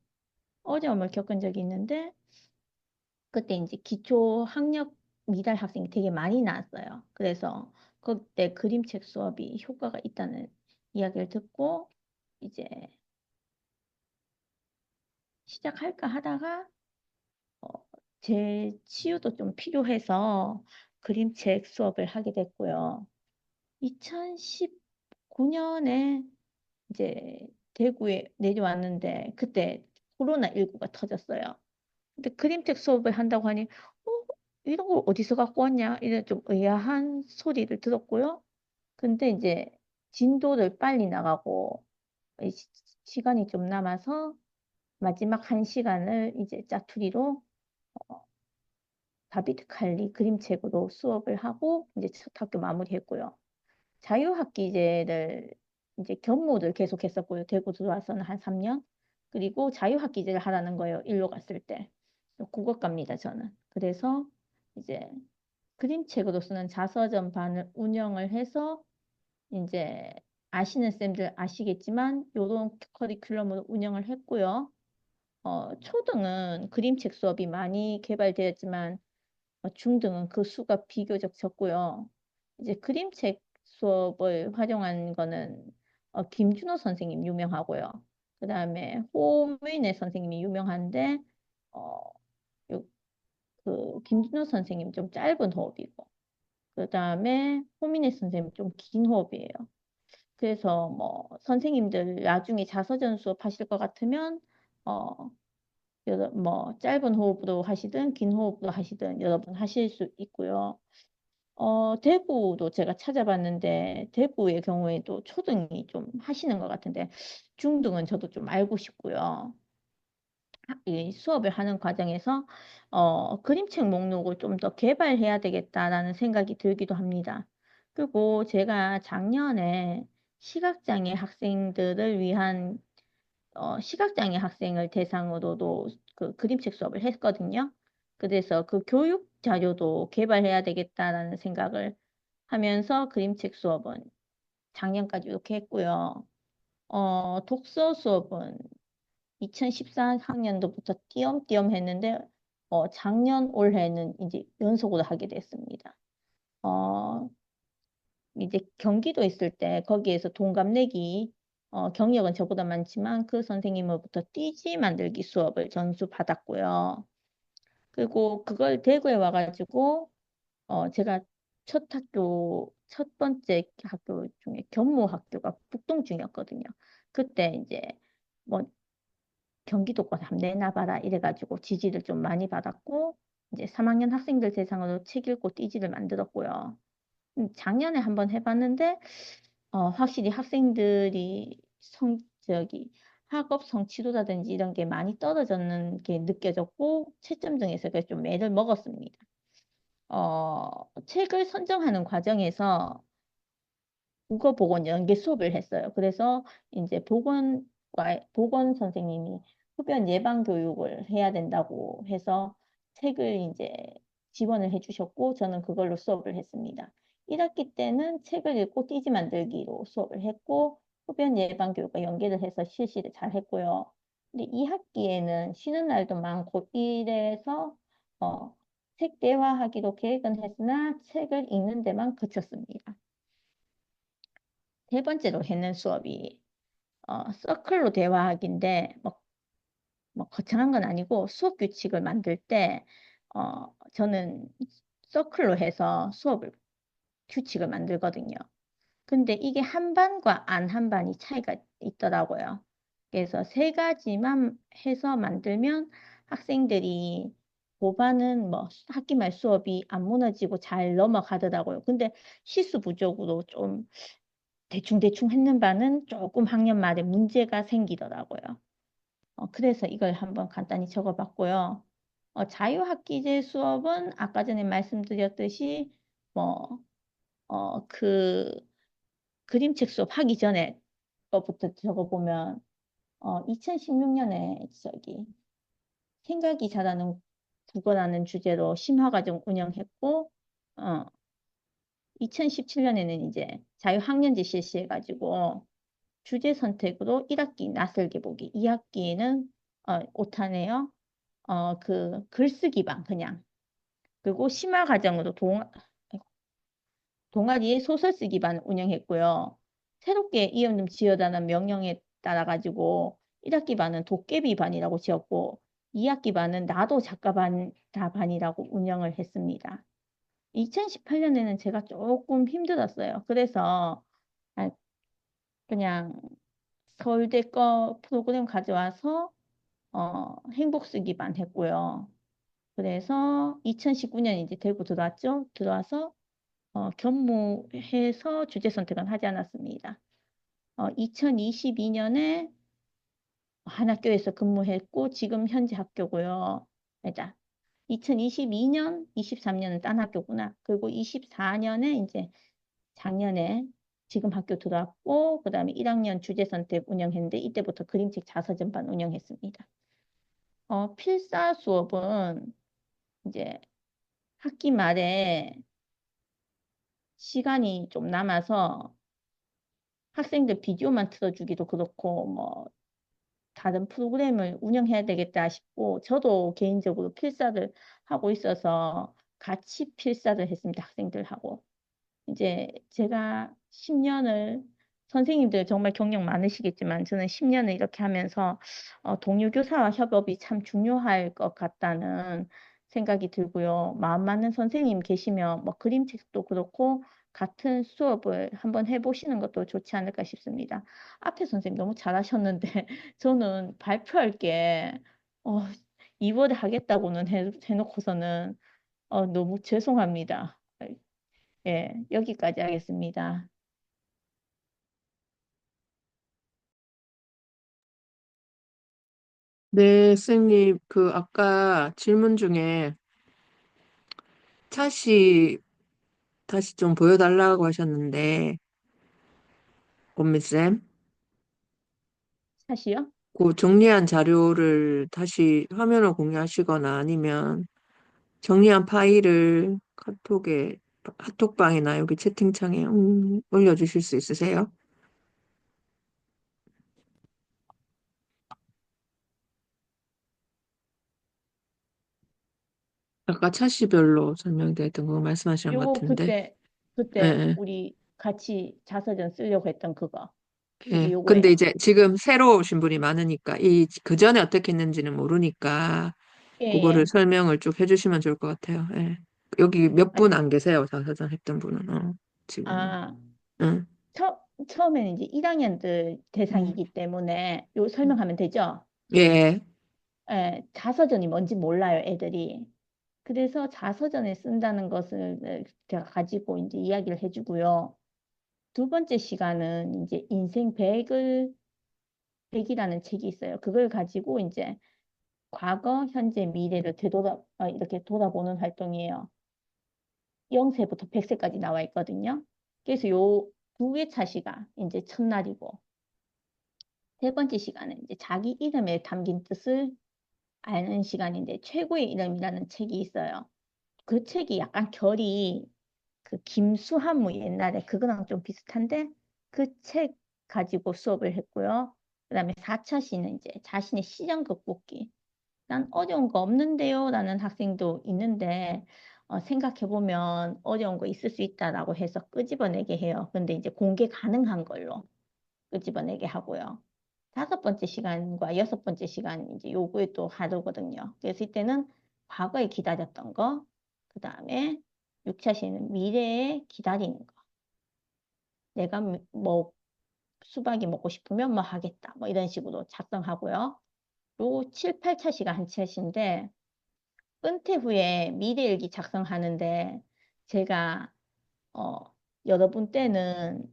어려움을 겪은 적이 있는데 그때 이제 기초 학력 미달 학생이 되게 많이 나왔어요. 그래서 그때 그림책 수업이 효과가 있다는 이야기를 듣고 이제 시작할까 하다가 어, 제 치유도 좀 필요해서 그림책 수업을 하게 됐고요. 2019년에 이제 대구에 내려왔는데 그때 코로나19가 터졌어요. 근데 그림책 수업을 한다고 하니 이런 걸 어디서 갖고 왔냐? 이런 좀 의아한 소리를 들었고요. 근데 이제 진도를 빨리 나가고 시간이 좀 남아서 마지막 한 시간을 이제 짜투리로 다비드 칼리 그림책으로 수업을 하고 이제 첫 학기 마무리했고요. 자유학기제를 이제 견모를 계속 했었고요. 대구 들어와서는 한 3년. 그리고 자유학기제를 하라는 거예요. 일로 갔을 때. 국어과입니다, 저는. 그래서 이제 그림책으로 쓰는 자서전 반을 운영을 해서 이제 아시는 쌤들 아시겠지만 요런 커리큘럼으로 운영을 했고요. 초등은 그림책 수업이 많이 개발되었지만 중등은 그 수가 비교적 적고요. 이제 그림책 수업을 활용한 거는 김준호 선생님 유명하고요. 그 다음에 호민의 선생님이 유명한데 어, 요, 그 김준호 선생님 좀 짧은 호흡이고 그 다음에 호민의 선생님 좀 긴 호흡이에요. 그래서 뭐 선생님들 나중에 자서전 수업 하실 것 같으면 어, 뭐 짧은 호흡으로 하시든 긴 호흡으로 하시든 여러분 하실 수 있고요. 대구도 제가 찾아봤는데 대구의 경우에도 초등이 좀 하시는 것 같은데 중등은 저도 좀 알고 싶고요. 이 수업을 하는 과정에서 그림책 목록을 좀 더 개발해야 되겠다라는 생각이 들기도 합니다. 그리고 제가 작년에 시각장애 학생들을 위한 시각장애 학생을 대상으로도 그 그림책 수업을 했거든요. 그래서 그 교육 자료도 개발해야 되겠다라는 생각을 하면서 그림책 수업은 작년까지 이렇게 했고요. 독서 수업은 2014학년도부터 띄엄띄엄 했는데 작년 올해는 이제 연속으로 하게 됐습니다. 이제 경기도 있을 때 거기에서 동갑내기 경력은 저보다 많지만 그 선생님으로부터 띠지 만들기 수업을 전수 받았고요. 그리고 그걸 대구에 와가지고 제가 첫 번째 학교 중에 견무 학교가 북동중이었거든요. 그때 이제 뭐 경기도권 한번 내놔봐라 이래가지고 지지를 좀 많이 받았고 이제 3학년 학생들 대상으로 책 읽고 띠지를 만들었고요. 작년에 한번 해봤는데 확실히 학생들이 학업 성취도라든지 이런 게 많이 떨어졌는 게 느껴졌고 채점 등에서 그게 좀 매를 먹었습니다. 책을 선정하는 과정에서 국어 보건 연계 수업을 했어요. 그래서 이제 보건 선생님이 흡연 예방 교육을 해야 된다고 해서 책을 이제 지원을 해주셨고 저는 그걸로 수업을 했습니다. 1학기 때는 책을 읽고 띠지 만들기로 수업을 했고 흡연 예방 교육과 연계를 해서 실시를 잘 했고요. 근데 2학기에는 쉬는 날도 많고 이래서 책 대화하기로 계획은 했으나 책을 읽는 데만 그쳤습니다. 세 번째로 했는 수업이 서클로 대화하기인데 뭐 거창한 건 아니고 수업 규칙을 만들 때 저는 서클로 해서 수업을 규칙을 만들거든요. 근데 이게 한 반과 안 한 반이 차이가 있더라고요. 그래서 세 가지만 해서 만들면 학생들이 고반은 뭐 학기 말 수업이 안 무너지고 잘 넘어가더라고요. 근데 실수 부족으로 좀 대충대충 했는 반은 조금 학년 말에 문제가 생기더라고요. 그래서 이걸 한번 간단히 적어봤고요. 자유학기제 수업은 아까 전에 말씀드렸듯이 뭐, 그림책 수업 하기 전에 거부터 적어보면 2016년에 생각이 자라는 국어라는 주제로 심화과정 운영했고 2017년에는 이제 자유학년제 실시해가지고 주제 선택으로 1학기 낯설게 보기, 2학기에는 오타네요. 그 글쓰기 반 그냥. 그리고 심화 과정으로 동아리에 소설 쓰기 반 운영했고요. 새롭게 이름 지어달라는 명령에 따라 가지고 1학기 반은 도깨비 반이라고 지었고 2학기 반은 나도 작가 반이라고 운영을 했습니다. 2018년에는 제가 조금 힘들었어요. 그래서 그냥 서울대 거 프로그램 가져와서 행복 쓰기만 했고요. 그래서 2019년 이제 대구 들어왔죠. 들어와서 견무해서 주제 선택은 하지 않았습니다. 2022년에 한 학교에서 근무했고 지금 현재 학교고요. 일단 2022년, 23년은 딴 학교구나. 그리고 24년에 이제 작년에 지금 학교 들어왔고 그다음에 1학년 주제 선택 운영했는데 이때부터 그림책 자서전반 운영했습니다. 필사 수업은 이제 학기 말에 시간이 좀 남아서 학생들 비디오만 틀어주기도 그렇고 뭐 다른 프로그램을 운영해야 되겠다 싶고 저도 개인적으로 필사를 하고 있어서 같이 필사를 했습니다. 학생들하고. 이제 제가 10년을 선생님들 정말 경력 많으시겠지만 저는 10년을 이렇게 하면서 동료 교사와 협업이 참 중요할 것 같다는 생각이 들고요. 마음 맞는 선생님 계시면 뭐 그림책도 그렇고 같은 수업을 한번 해보시는 것도 좋지 않을까 싶습니다. 앞에 선생님 너무 잘하셨는데 저는 발표할 게 2월에 하겠다고는 해놓고서는 너무 죄송합니다. 예, 여기까지 하겠습니다. 네, 쌤님, 아까 질문 중에 차시 다시 좀 보여달라고 하셨는데, 꽃미쌤, 샷이요? 그 정리한 자료를 다시 화면을 공유하시거나 아니면 정리한 파일을 카톡방이나 여기 채팅창에 올려주실 수 있으세요? 아까 차시별로 설명되어 있던 거 말씀하시는 것 요거 같은데, 그때 예, 예. 우리 같이 자서전 쓰려고 했던 그거. 이제 예. 근데 요거예요. 이제 지금 새로 오신 분이 많으니까 그 전에 어떻게 했는지는 모르니까 예, 그거를 예. 설명을 쭉 해주시면 좋을 것 같아요. 예. 여기 몇 아, 분 안 계세요, 자사전 했던 분은. 지금은. 아, 응. 처음에는 이제 1학년들 대상이기 때문에 요 설명하면 되죠? 예. 예, 자서전이 뭔지 몰라요, 애들이. 그래서 자서전에 쓴다는 것을 제가 가지고 이제 이야기를 해주고요. 두 번째 시간은 이제 인생 백이라는 책이 있어요. 그걸 가지고 이제 과거, 현재, 미래를 이렇게 돌아보는 활동이에요. 0세부터 100세까지 나와 있거든요. 그래서 요 두 개차 시간 이제 첫날이고, 세 번째 시간은 이제 자기 이름에 담긴 뜻을 아는 시간인데 최고의 이름이라는 책이 있어요. 그 책이 약간 결이 그 김수한무 옛날에 그거랑 좀 비슷한데 그 책 가지고 수업을 했고요. 그다음에 4차 시는 이제 자신의 시련 극복기. 난 어려운 거 없는데요 라는 학생도 있는데 생각해보면 어려운 거 있을 수 있다라고 해서 끄집어내게 해요. 근데 이제 공개 가능한 걸로 끄집어내게 하고요. 다섯 번째 시간과 여섯 번째 시간 이제 요거에 또 하루거든요. 그래서 이때는 과거에 기다렸던 거, 그 다음에 6차 시에는 미래에 기다리는 거. 내가 뭐 수박이 먹고 싶으면 뭐 하겠다. 뭐 이런 식으로 작성하고요. 요 7, 8차 시가 한 챗인데 은퇴 후에 미래일기 작성하는데 제가 어, 여러분 때는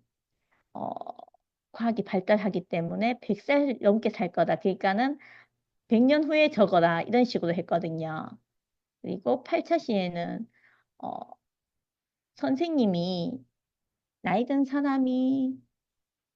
어, 과학이 발달하기 때문에 100살 넘게 살 거다. 그러니까는 100년 후에 적어라. 이런 식으로 했거든요. 그리고 8차 시에는 어, 선생님이 나이 든 사람이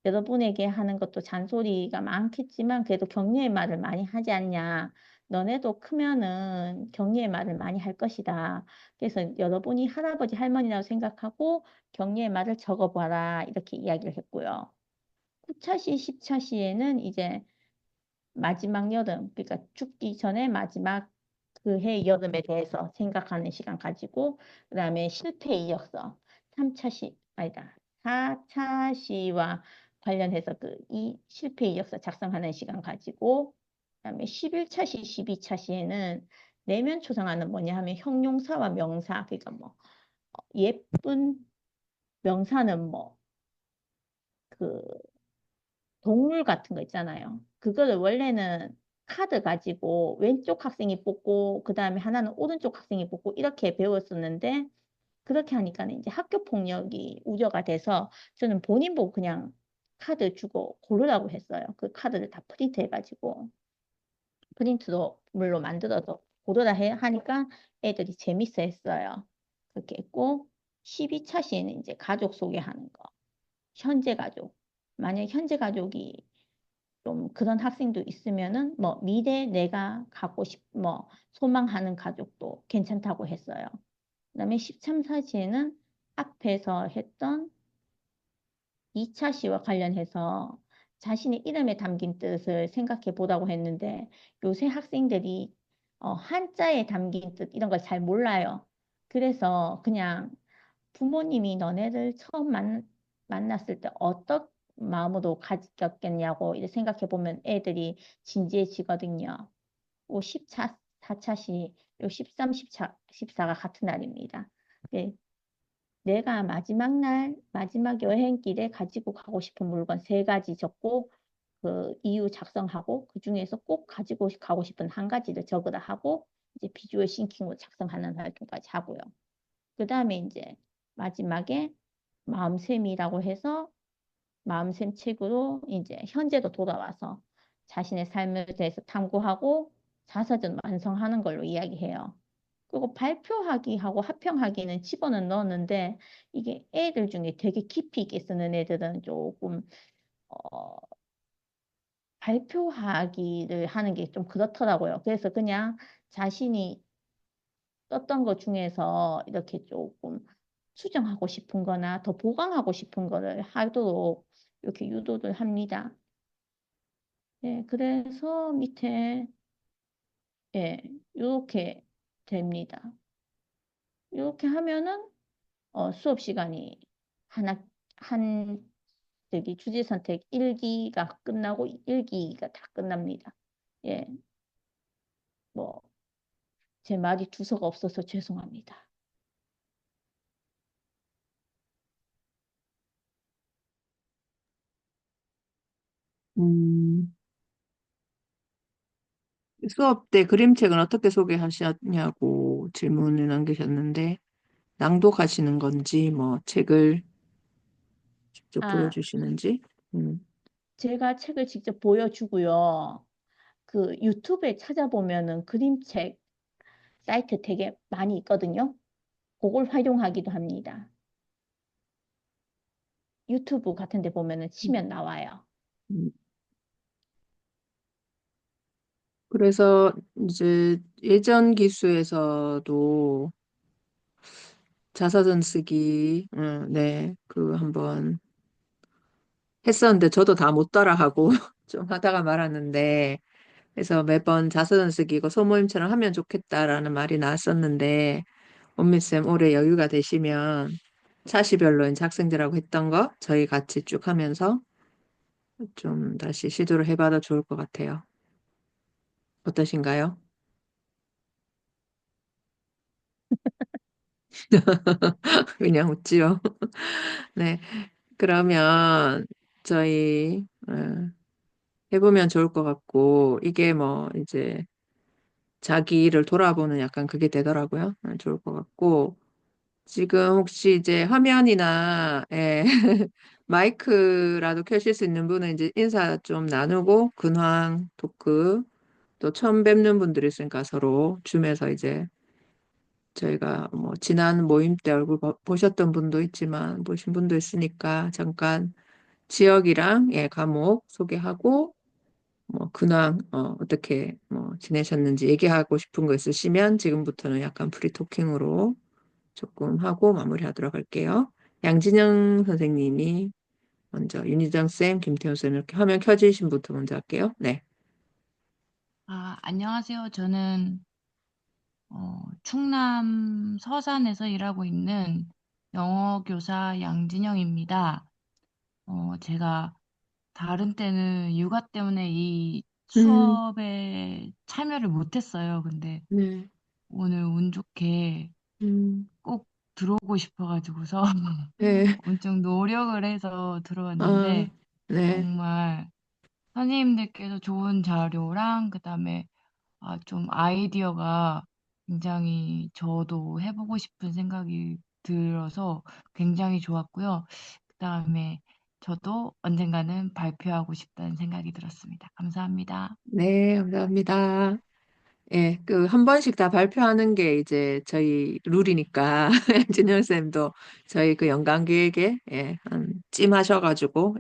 여러분에게 하는 것도 잔소리가 많겠지만 그래도 격려의 말을 많이 하지 않냐. 너네도 크면은 격려의 말을 많이 할 것이다. 그래서 여러분이 할아버지 할머니라고 생각하고 격려의 말을 적어봐라. 이렇게 이야기를 했고요. 9차 시, 10차 시에는 이제 마지막 여름, 그러니까 죽기 전에 마지막 그 해 여름에 대해서 생각하는 시간 가지고, 그 다음에 실패 이력서, 3차 시, 아니다, 4차 시와 관련해서 이 실패 이력서 작성하는 시간 가지고, 그 다음에 11차 시, 12차 시에는 내면 초상화는 뭐냐 하면 형용사와 명사, 그러니까 뭐, 예쁜 명사는 뭐, 그 동물 같은 거 있잖아요. 그거를 원래는 카드 가지고 왼쪽 학생이 뽑고 그 다음에 하나는 오른쪽 학생이 뽑고 이렇게 배웠었는데 그렇게 하니까는 이제 학교 폭력이 우려가 돼서 저는 본인 보고 그냥 카드 주고 고르라고 했어요. 그 카드를 다 프린트 해가지고 프린트도 물로 만들어서 고르라 하니까 애들이 재밌어 했어요. 그렇게 했고 12차 시에는 이제 가족 소개하는 거. 현재 가족. 만약 현재 가족이 좀 그런 학생도 있으면은 뭐 미래 내가 뭐 소망하는 가족도 괜찮다고 했어요. 그다음에 13사시에는 앞에서 했던 2차 시와 관련해서 자신의 이름에 담긴 뜻을 생각해 보라고 했는데 요새 학생들이 한자에 담긴 뜻 이런 걸 잘 몰라요. 그래서 그냥 부모님이 너네를 처음 만났을 때 어떤 마음으로 가졌겠냐고 이제 생각해 보면 애들이 진지해지거든요. 4차 시, 요 13, 14, 14가 같은 날입니다. 네, 내가 마지막 여행길에 가지고 가고 싶은 물건 세 가지 적고 그 이유 작성하고 그 중에서 꼭 가지고 가고 싶은 한 가지를 적으라 하고 이제 비주얼 싱킹으로 작성하는 활동까지 하고요. 그 다음에 이제 마지막에 마음샘이라고 해서 마음샘 책으로 이제 현재로 돌아와서 자신의 삶에 대해서 탐구하고 자서전 완성하는 걸로 이야기해요. 그리고 발표하기하고 합평하기는 집어는 넣었는데 이게 애들 중에 되게 깊이 있게 쓰는 애들은 조금 어, 발표하기를 하는 게 좀 그렇더라고요. 그래서 그냥 자신이 썼던 것 중에서 이렇게 조금 수정하고 싶은 거나 더 보강하고 싶은 거를 하도록 이렇게 유도를 합니다. 네, 그래서 밑에 예, 이렇게 됩니다. 이렇게 하면은 수업 시간이 한 저기 주제선택 1기가 끝나고 1기가 다 끝납니다. 예, 뭐 제 말이 두서가 없어서 죄송합니다. 음, 수업 때 그림책은 어떻게 소개하셨냐고 질문을 남기셨는데, 낭독하시는 건지, 뭐, 책을 직접 아, 보여주시는지. 음, 제가 책을 직접 보여주고요. 그 유튜브에 찾아보면은 그림책 사이트 되게 많이 있거든요. 그걸 활용하기도 합니다. 유튜브 같은 데 보면은 치면 나와요. 음. 그래서 이제 예전 기수에서도 자사전 쓰기, 네, 그 한번 했었는데 저도 다 못 따라하고 좀 하다가 말았는데, 그래서 매번 자서전 쓰기 이거 소모임처럼 하면 좋겠다라는 말이 나왔었는데, 원미쌤 올해 여유가 되시면 차시별로 이제 학생들하고 했던 거 저희 같이 쭉 하면서 좀 다시 시도를 해봐도 좋을 것 같아요. 어떠신가요? 그냥 웃지요. 네, 그러면 저희 해보면 좋을 것 같고, 이게 뭐 이제 자기를 돌아보는 약간 그게 되더라고요. 좋을 것 같고, 지금 혹시 이제 화면이나 마이크라도 켜실 수 있는 분은 이제 인사 좀 나누고 근황 토크 또 처음 뵙는 분들이 있으니까 서로 줌에서 이제 저희가 뭐 지난 모임 때 얼굴 보셨던 분도 있지만 보신 분도 있으니까 잠깐 지역이랑 과목 소개하고 뭐 근황 어떻게 뭐 지내셨는지 얘기하고 싶은 거 있으시면 지금부터는 약간 프리 토킹으로 조금 하고 마무리하도록 할게요. 양진영 선생님이 먼저 윤희정 쌤, 김태훈 쌤 이렇게 화면 켜지신 분부터 먼저 할게요. 네. 안녕하세요. 저는 충남 서산에서 일하고 있는 영어 교사 양진영입니다. 제가 다른 때는 육아 때문에 이 음, 수업에 참여를 못했어요. 근데 네. 오늘 운 좋게 음, 꼭 들어오고 싶어가지고서 네. 엄청 노력을 해서 아, 들어왔는데 네. 정말 선생님들께서 좋은 자료랑 그다음에 좀 아이디어가 굉장히 저도 해보고 싶은 생각이 들어서 굉장히 좋았고요. 그다음에 저도 언젠가는 발표하고 싶다는 생각이 들었습니다. 감사합니다. 네, 감사합니다. 예, 그 한 번씩 다 발표하는 게 이제 저희 룰이니까 진영 쌤도 저희 그 연간 기획에 한 찜하셔가지고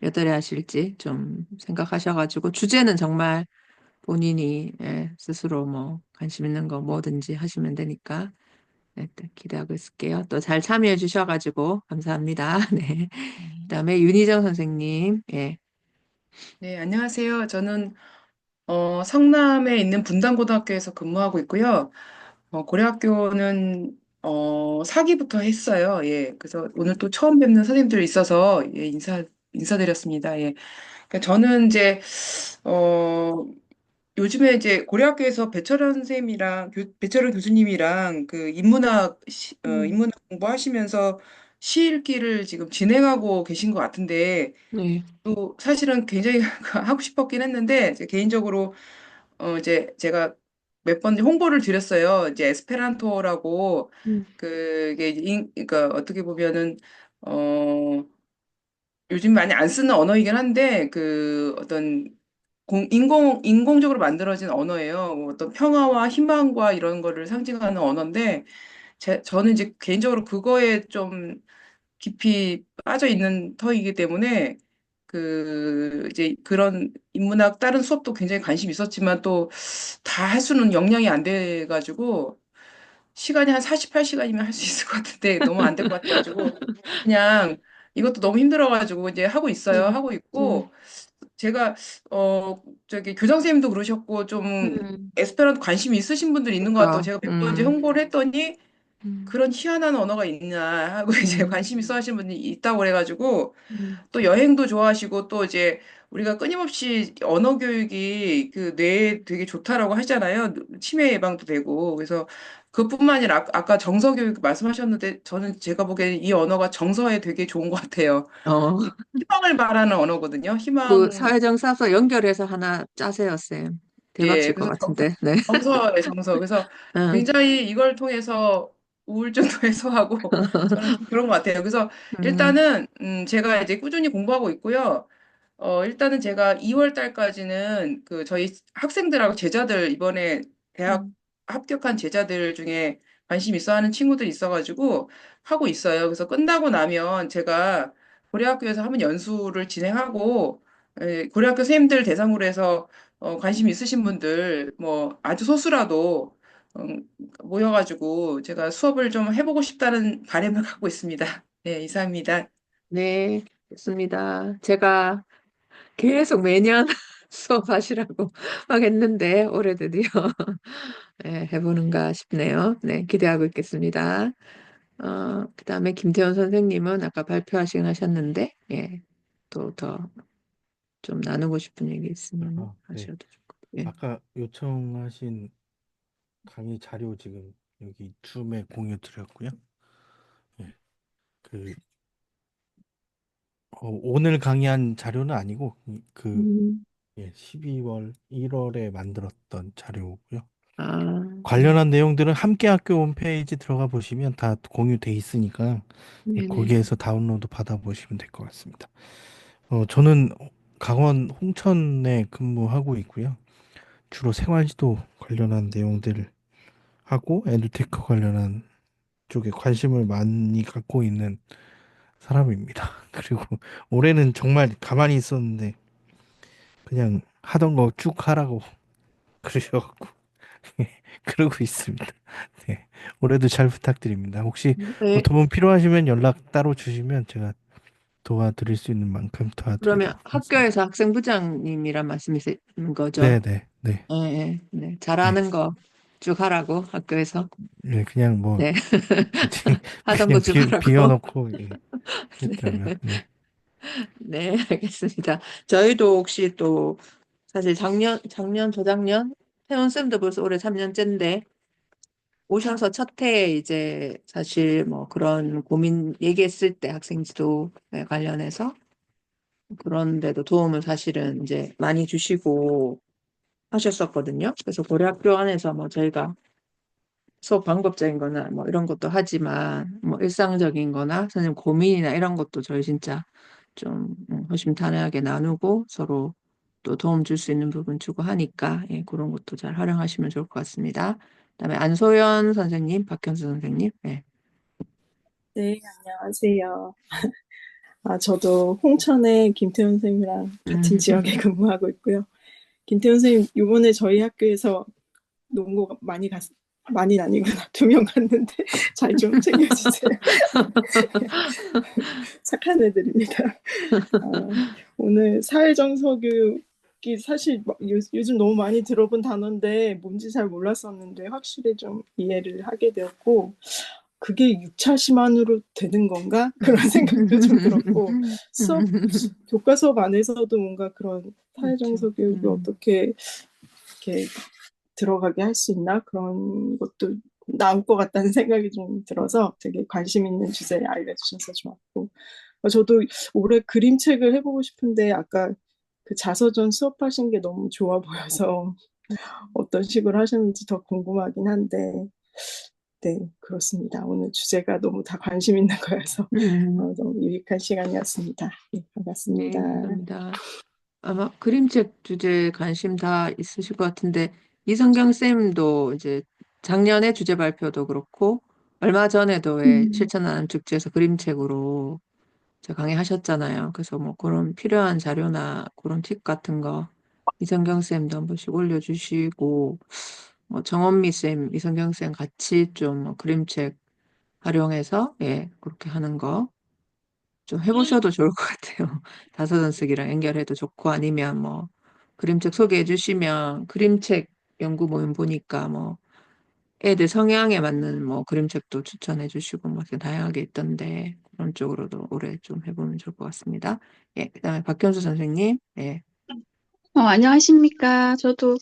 몇 월에 하실지 좀 생각하셔가지고 주제는 정말 본인이 스스로 뭐 관심 있는 거 뭐든지 하시면 되니까 또 기대하고 있을게요. 또 잘 참여해 주셔가지고 감사합니다. 네. 네. 그다음에 윤희정 선생님. 예. 네, 안녕하세요. 저는 성남에 있는 분당고등학교에서 근무하고 있고요. 고려학교는 4기부터 했어요. 예, 그래서 오늘 또 처음 뵙는 선생님들이 있어서 인사드렸습니다. 예, 그러니까 저는 이제 어, 요즘에 이제 고려학교에서 배철원 선생님이랑 배철원 교수님이랑 그 인문학 공부하시면서 시 읽기를 지금 진행하고 계신 것 같은데 네. 또 사실은 굉장히 하고 싶었긴 했는데 이제 개인적으로 이제 제가 몇 번 홍보를 드렸어요. 이제 에스페란토라고 음. 그게 그러니까 어떻게 보면은 어 요즘 많이 안 쓰는 언어이긴 한데 그 어떤 인공적으로 만들어진 언어예요. 뭐 어떤 평화와 희망과 이런 거를 상징하는 언어인데 저는 이제 개인적으로 그거에 좀 깊이 빠져 있는 터이기 때문에 그 이제 그런 인문학 다른 수업도 굉장히 관심 있었지만 또 다 할 수는 역량이 안 돼가지고 시간이 한 48시간이면 할 수 있을 것 같은데 너무 안 될 것 같아가지고 그냥 이것도 너무 힘들어가지고 이제 하고 있어요. 네. 하고 네. 있고 제가 저기 교장 선생님도 그러셨고 좀 음. 에스페란토 관심이 있으신 분들이 있는 것 같다고 그러니까 제가 몇 번 이제 홍보를 했더니 그런 희한한 언어가 있나 하고 이제 관심 있어 하시는 분이 있다고 그래가지고 또 여행도 좋아하시고 또 이제 우리가 끊임없이 언어 교육이 그 뇌에 되게 좋다라고 하잖아요. 치매 예방도 되고. 그래서 그것뿐만 아니라 아까 정서 교육 말씀하셨는데 저는 제가 보기에는 이 언어가 정서에 되게 좋은 것 같아요. 어, 희망을 말하는 언어거든요. 그 희망. 사회정사서 연결해서 하나 짜세요, 쌤. 대박 예, 칠 것 그래서 같은데. 네. 정서의 정서. 그래서 응. 굉장히 이걸 통해서 우울증도 해소하고 저는 좀 그런 것 같아요. 그래서 음, 일단은 제가 이제 꾸준히 공부하고 있고요. 일단은 제가 2월 달까지는 그 저희 학생들하고 제자들 이번에 대학 합격한 제자들 중에 관심 있어 하는 친구들이 있어가지고 하고 있어요. 그래서 끝나고 나면 제가 고려학교에서 한번 연수를 진행하고 고려학교 선생님들 대상으로 해서 관심 있으신 분들 뭐 아주 소수라도 모여가지고 제가 수업을 좀 해보고 싶다는 바람을 갖고 있습니다. 네, 이상입니다. 네, 좋습니다. 제가 계속 매년 수업하시라고 막 했는데 올해 드디어 네, 해보는가 싶네요. 네, 기대하고 있겠습니다. 그다음에 김태원 선생님은 아까 발표하시긴 하셨는데, 예, 또 더 좀 나누고 싶은 얘기 있으면 네. 하셔도 좋고, 예. 아까 요청하신 강의 자료 지금 여기 줌에 공유 드렸고요. 예. 그 오늘 강의한 자료는 아니고 그 음, 12월 1월에 만들었던 자료고요. 아, 관련한 내용들은 함께학교 홈페이지 들어가 보시면 다 공유돼 있으니까 네네. 거기에서 다운로드 받아 보시면 될 것 같습니다. 저는 강원 홍천에 근무하고 있고요. 주로 생활지도 관련한 내용들을 하고 에듀테크 관련한 쪽에 관심을 많이 갖고 있는 사람입니다. 그리고 올해는 정말 가만히 있었는데 그냥 하던 거 쭉 하라고 그러셔갖고 그러고 있습니다. 네. 올해도 잘 부탁드립니다. 혹시 뭐 네, 도움 필요하시면 연락 따로 주시면 제가 도와드릴 수 있는 만큼 그러면 도와드리도록 하겠습니다. 학교에서 학생부장님이란 말씀이신 거죠? 네. 예, 예, 네. 네. 잘하는 거 쭉 하라고 학교에서. 네, 그냥 뭐 네. 하던 거 그냥 쭉 하라고. 비워놓고 했더라고요. 네. 네. 네, 알겠습니다. 저희도 혹시 또 사실 작년, 저작년 태원쌤도 벌써 올해 3년째인데 오셔서 첫 해에 이제 사실 뭐 그런 고민 얘기했을 때 학생 지도에 관련해서 그런데도 도움을 사실은 이제 많이 주시고 하셨었거든요. 그래서 고려학교 안에서 뭐 저희가 수업 방법적인 거나 뭐 이런 것도 하지만 뭐 일상적인 거나 선생님 고민이나 이런 것도 저희 진짜 좀 허심탄회하게 나누고 서로 또 도움 줄 수 있는 부분 주고 하니까 예, 그런 것도 잘 활용하시면 좋을 것 같습니다. 그다음에 안소연 선생님, 박현수 선생님. 예. 네, 안녕하세요. 저도 홍천의 김태훈 선생님이랑 같은 지역에 근무하고 있고요. 김태훈 선생님, 이번에 저희 학교에서 농구 많이 아니구나. 2명 갔는데 잘 좀 챙겨주세요. 착한 애들입니다. 오늘 사회정서 교육이 사실 요즘 너무 많이 들어본 단어인데 뭔지 잘 몰랐었는데 확실히 좀 이해를 하게 되었고 그게 6차 심한으로 되는 건가? 그런 생각도 좀 들었고 교과 수업 안에서도 뭔가 그런 사회정서 교육을 어떻게 이렇게 들어가게 할 수 있나? 그런 것도 나올 것 같다는 생각이 좀 들어서 되게 관심 있는 주제 알려주셔서 좋았고 저도 올해 그림책을 해보고 싶은데 아까 그 자서전 수업하신 게 너무 좋아 보여서 어떤 식으로 하셨는지 더 궁금하긴 한데 네, 그렇습니다. 오늘 주제가 너무 다 관심 있는 거여서 너무 유익한 시간이었습니다. 네, 네, 반갑습니다. 감사합니다. 아마 그림책 주제에 관심 다 있으실 것 같은데 이성경 쌤도 이제 작년에 주제 발표도 그렇고 얼마 전에도 왜 실천하는 축제에서 그림책으로 저 강의하셨잖아요. 그래서 뭐 그런 필요한 자료나 그런 팁 같은 거 이성경 쌤도 한 번씩 올려주시고 뭐 정원미 쌤, 이성경 쌤 같이 좀뭐 그림책 활용해서 예 그렇게 하는 거 좀 해보셔도 좋을 것 같아요. 다서전 쓰기랑 연결해도 좋고 아니면 뭐 그림책 소개해 주시면 그림책 연구 모임 보니까 뭐 애들 성향에 맞는 뭐 그림책도 추천해 주시고 뭐 이렇게 다양하게 있던데 그런 쪽으로도 올해 좀 해보면 좋을 것 같습니다. 예, 그다음에 박현수 선생님. 예. 안녕하십니까. 저도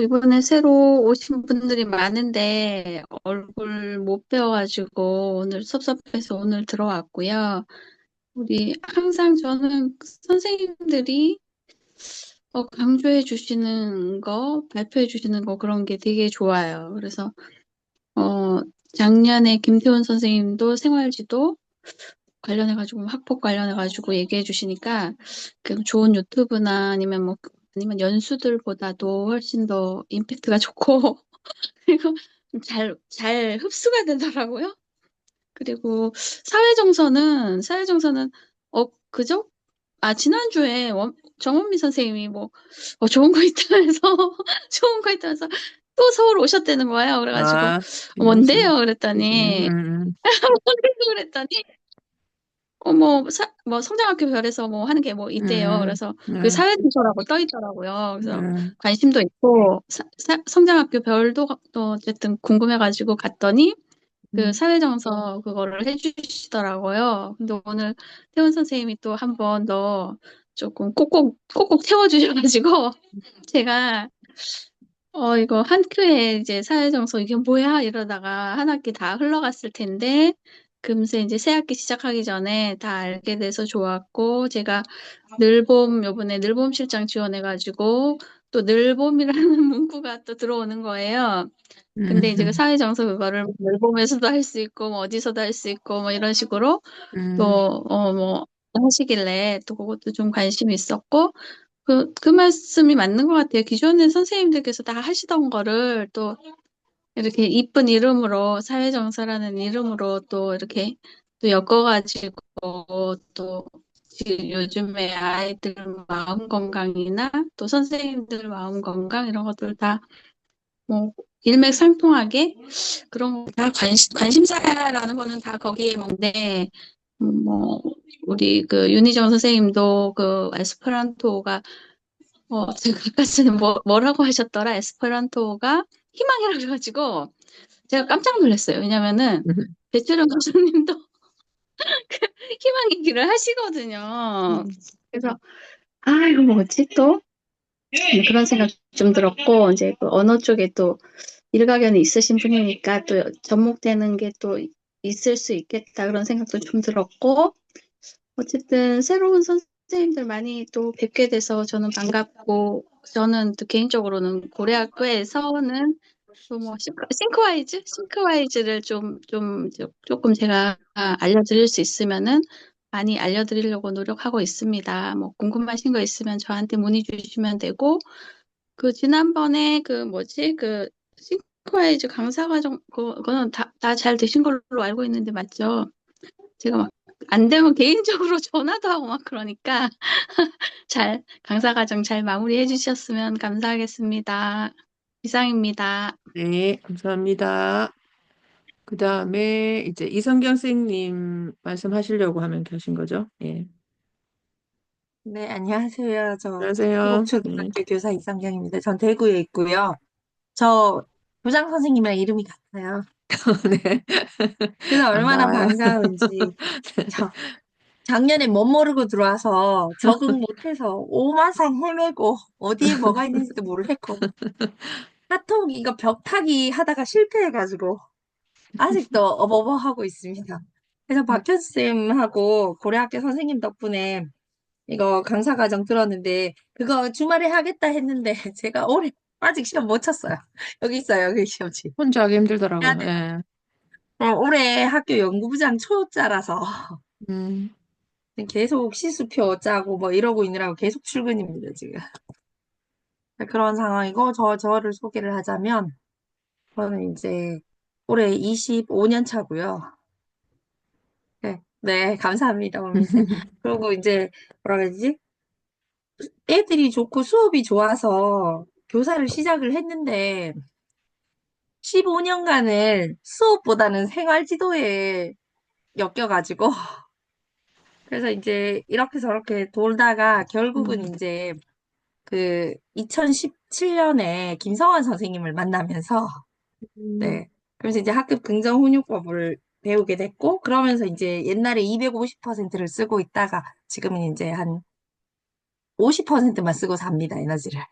이번에 새로 오신 분들이 많은데 얼굴 못 뵈어가지고 오늘 섭섭해서 오늘 들어왔고요. 우리 항상 저는 선생님들이 강조해 주시는 거, 발표해 주시는 거 그런 게 되게 좋아요. 그래서 작년에 김태훈 선생님도 생활지도 관련해가지고 학폭 관련해가지고 얘기해 주시니까 그 좋은 유튜브나 아니면 연수들보다도 훨씬 더 임팩트가 좋고 그리고 잘 흡수가 되더라고요. 그리고 사회정서는 그죠? 지난주에 정원미 선생님이 좋은 거 있다면서 좋은 거 있다면서 또 서울 오셨다는 거예요. 그래가지고 뭔데요? 그랬더니 그랬더니 성장학교 별에서 하는 게 있대요. 그래서 그 사회정서라고 떠 있더라고요. 그래서 관심도 있고, 성장학교 별도 또 어쨌든 궁금해가지고 갔더니, 그 사회정서 그거를 해주시더라고요. 근데 오늘 태훈 선생님이 또 한 번 더 조금 꼭꼭 태워주셔가지고, 제가, 이거 한 큐에 이제 사회정서 이게 뭐야? 이러다가 한 학기 다 흘러갔을 텐데, 금세 이제 새 학기 시작하기 전에 다 알게 돼서 좋았고, 제가 요번에 늘봄 실장 지원해가지고, 또 늘봄이라는 문구가 또 들어오는 거예요. 근데 이제 그 사회정서 그거를 늘봄에서도 할 수 있고, 어디서도 할 수 있고, 이런 식으로 또, 하시길래 또 그것도 좀 관심이 있었고, 그 말씀이 맞는 것 같아요. 기존에 선생님들께서 다 하시던 거를 또 이렇게 이쁜 이름으로, 사회정서라는 이름으로 또 이렇게 또 엮어가지고 또 지금 요즘에 아이들 마음 건강이나 또 선생님들 마음 건강 이런 것들 다 일맥상통하게 그런 거 다 관심사라는 거는 다 거기에 뭔데, 우리 그 윤희정 선생님도 그 에스페란토가 제가 아까 전에 뭐라고 하셨더라? 에스페란토가 희망이라 그래가지고 제가 깜짝 놀랐어요. 왜냐면은 배철영 교수님도 그 희망의 길을 하시거든요. 그래서 이거 뭐지 또? 그런 생각 좀 들었고 이제 그 언어 쪽에 또 일가견이 있으신 분이니까 또 접목되는 게 또 있을 수 있겠다 그런 생각도 좀 들었고 어쨌든 새로운 선생님들 많이 또 뵙게 돼서 저는 반갑고 저는 또 개인적으로는 고려학교에서는 또 싱크와이즈를 조금 제가 알려드릴 수 있으면은 많이 알려드리려고 노력하고 있습니다. 궁금하신 거 있으면 저한테 문의 주시면 되고 지난번에 싱크와이즈 강사 과정 그거는 다 잘 되신 걸로 알고 있는데 맞죠? 제가 안 되면 개인적으로 전화도 하고 그러니까 강사 과정 잘 마무리해 주셨으면 감사하겠습니다. 이상입니다. 네, 감사합니다. 그 다음에 이제 이성경 선생님 말씀하시려고 하면 계신 거죠? 예. 네, 안녕하세요. 저 안녕하세요. 한국초등학교 교사 이성경입니다. 전 대구에 있고요. 저 교장 선생님이랑 이름이 같아요. 네. 그래서 얼마나 반가운지. 작년에 못 모르고 들어와서 적응 못해서 오만상 헤매고 어디에 뭐가 있는지도 모르겠고 카톡 이거 벽타기 하다가 실패해가지고 아직도 어버버하고 있습니다. 그래서 박현수 쌤하고 고려학교 선생님 덕분에 이거 강사 과정 들었는데 그거 주말에 하겠다 했는데 제가 올해 아직 시험 못 쳤어지. 여기 있어요. 여기 시험지. 혼자 하기 힘들더라고요. 예. 올해 학교 연구부장 초짜라서 계속 시수표 짜고 이러고 있느라고 계속 출근입니다, 지금. 그런 상황이고 저를 소개를 하자면 저는 이제 올해 25년 차고요. 네, 감사합니다, 원미쌤. 그리고 이제 뭐라 그러지? 애들이 좋고 수업이 좋아서 교사를 시작을 했는데 15년간을 수업보다는 생활지도에 엮여가지고 그래서 이제 이렇게 저렇게 돌다가 결국은 이제 그 2017년에 김성환 선생님을 만나면서 네. 그래서 이제 학급 긍정 훈육법을 배우게 됐고, 그러면서 이제 옛날에 250%를 쓰고 있다가 지금은 이제 한 50%만 쓰고 삽니다, 에너지를.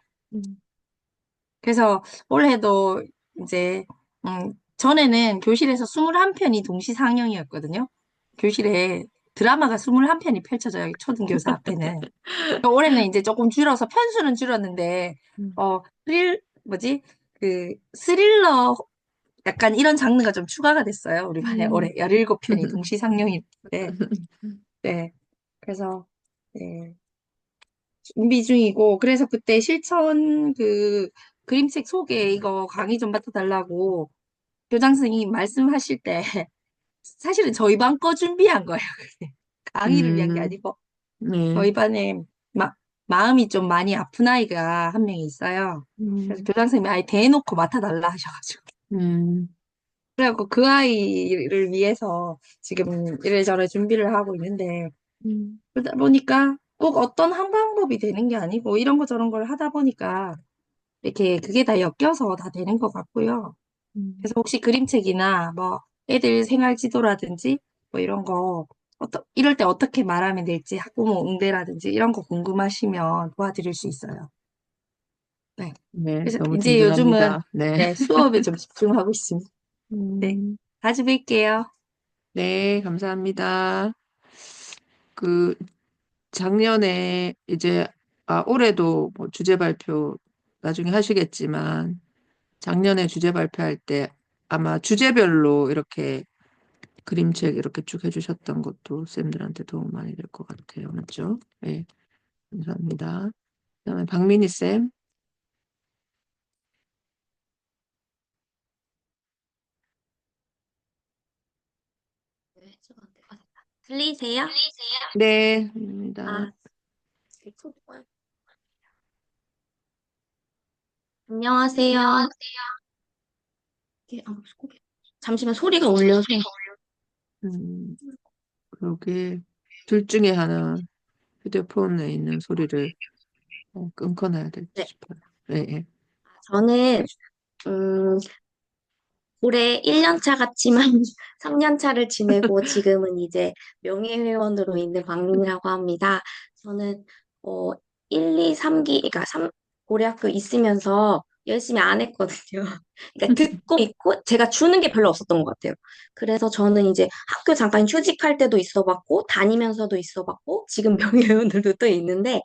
그래서 올해도 이제, 전에는 교실에서 21편이 동시 상영이었거든요. 교실에 드라마가 21편이 펼쳐져요, 초등교사 앞에는. 올해는 이제 조금 줄어서 편수는 줄었는데, 스릴러 약간 이런 장르가 좀 추가가 됐어요. 우리 반에 올해 17편이 동시 상영인데, 네. 그래서, 네. 준비 중이고, 그래서 그때 실천 그림책 소개 이거 강의 좀 맡아달라고 교장 선생님 말씀하실 때, 사실은 저희 반 거 준비한 거예요. 그게. 강의를 위한 게 아니고, 저희 반에 마음이 좀 많이 아픈 아이가 한 명이 있어요. 그래서 교장 선생님이 아예 대놓고 맡아달라 하셔가지고. 그래갖고 그 아이를 위해서 지금 이래저래 준비를 하고 있는데, 그러다 보니까 꼭 어떤 한 방법이 되는 게 아니고, 이런 거 저런 걸 하다 보니까, 이렇게 그게 다 엮여서 다 되는 것 같고요. 그래서 혹시 그림책이나 뭐, 애들 생활 지도라든지, 뭐 이런 거, 이럴 때 어떻게 말하면 될지, 학부모 응대라든지, 이런 거 궁금하시면 도와드릴 수 있어요. 네. 네, 그래서 너무 이제 요즘은, 든든합니다. 네. 네, 수업에 좀 집중하고 있습니다. 네. 자주 뵐게요. 네, 감사합니다. 그 작년에 이제 올해도 뭐 주제 발표 나중에 하시겠지만 작년에 주제 발표할 때 아마 주제별로 이렇게 그림책 이렇게 쭉 해주셨던 것도 쌤들한테 도움 많이 될 것 같아요. 맞죠? 네, 감사합니다. 그다음에 박민희 쌤. 들리세요? 네, 입니다. 안녕하세요. 잠시만 소리가 울려서. 그러게 둘 중에 하나 휴대폰에 있는 소리를 끊거나 해야 될지 싶어요. 네, 네. 저는 올해 1년 차 같지만 3년 차를 지내고 지금은 이제 명예회원으로 있는 박민이라고 합니다. 저는 1, 2, 3기, 그러니까 고려학교 있으면서 열심히 안 했거든요. 그러니까 듣고 있고 제가 주는 게 별로 없었던 것 같아요. 그래서 저는 이제 학교 잠깐 휴직할 때도 있어봤고 다니면서도 있어봤고 지금 명예회원들도 또 있는데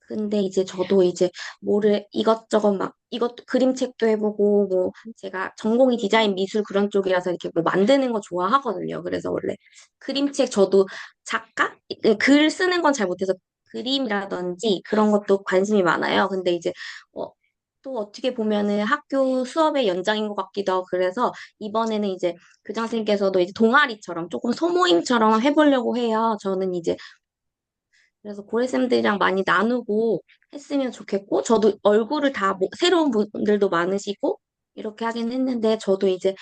근데 이제 저도 이제 뭐를 이것저것 막 이것도 그림책도 해보고 뭐 제가 전공이 디자인 미술 그런 쪽이라서 이렇게 뭐 만드는 거 좋아하거든요. 그래서 원래 그림책 저도 작가? 글 쓰는 건 잘 못해서 그림이라든지 그런 것도 관심이 많아요. 근데 이제 또 어떻게 보면은 학교 수업의 연장인 것 같기도 하고 그래서 이번에는 이제 교장 선생님께서도 이제 동아리처럼 조금 소모임처럼 해보려고 해요. 저는 이제 그래서 고래쌤들이랑 많이 나누고 했으면 좋겠고, 저도 얼굴을 다 새로운 분들도 많으시고, 이렇게 하긴 했는데, 저도 이제,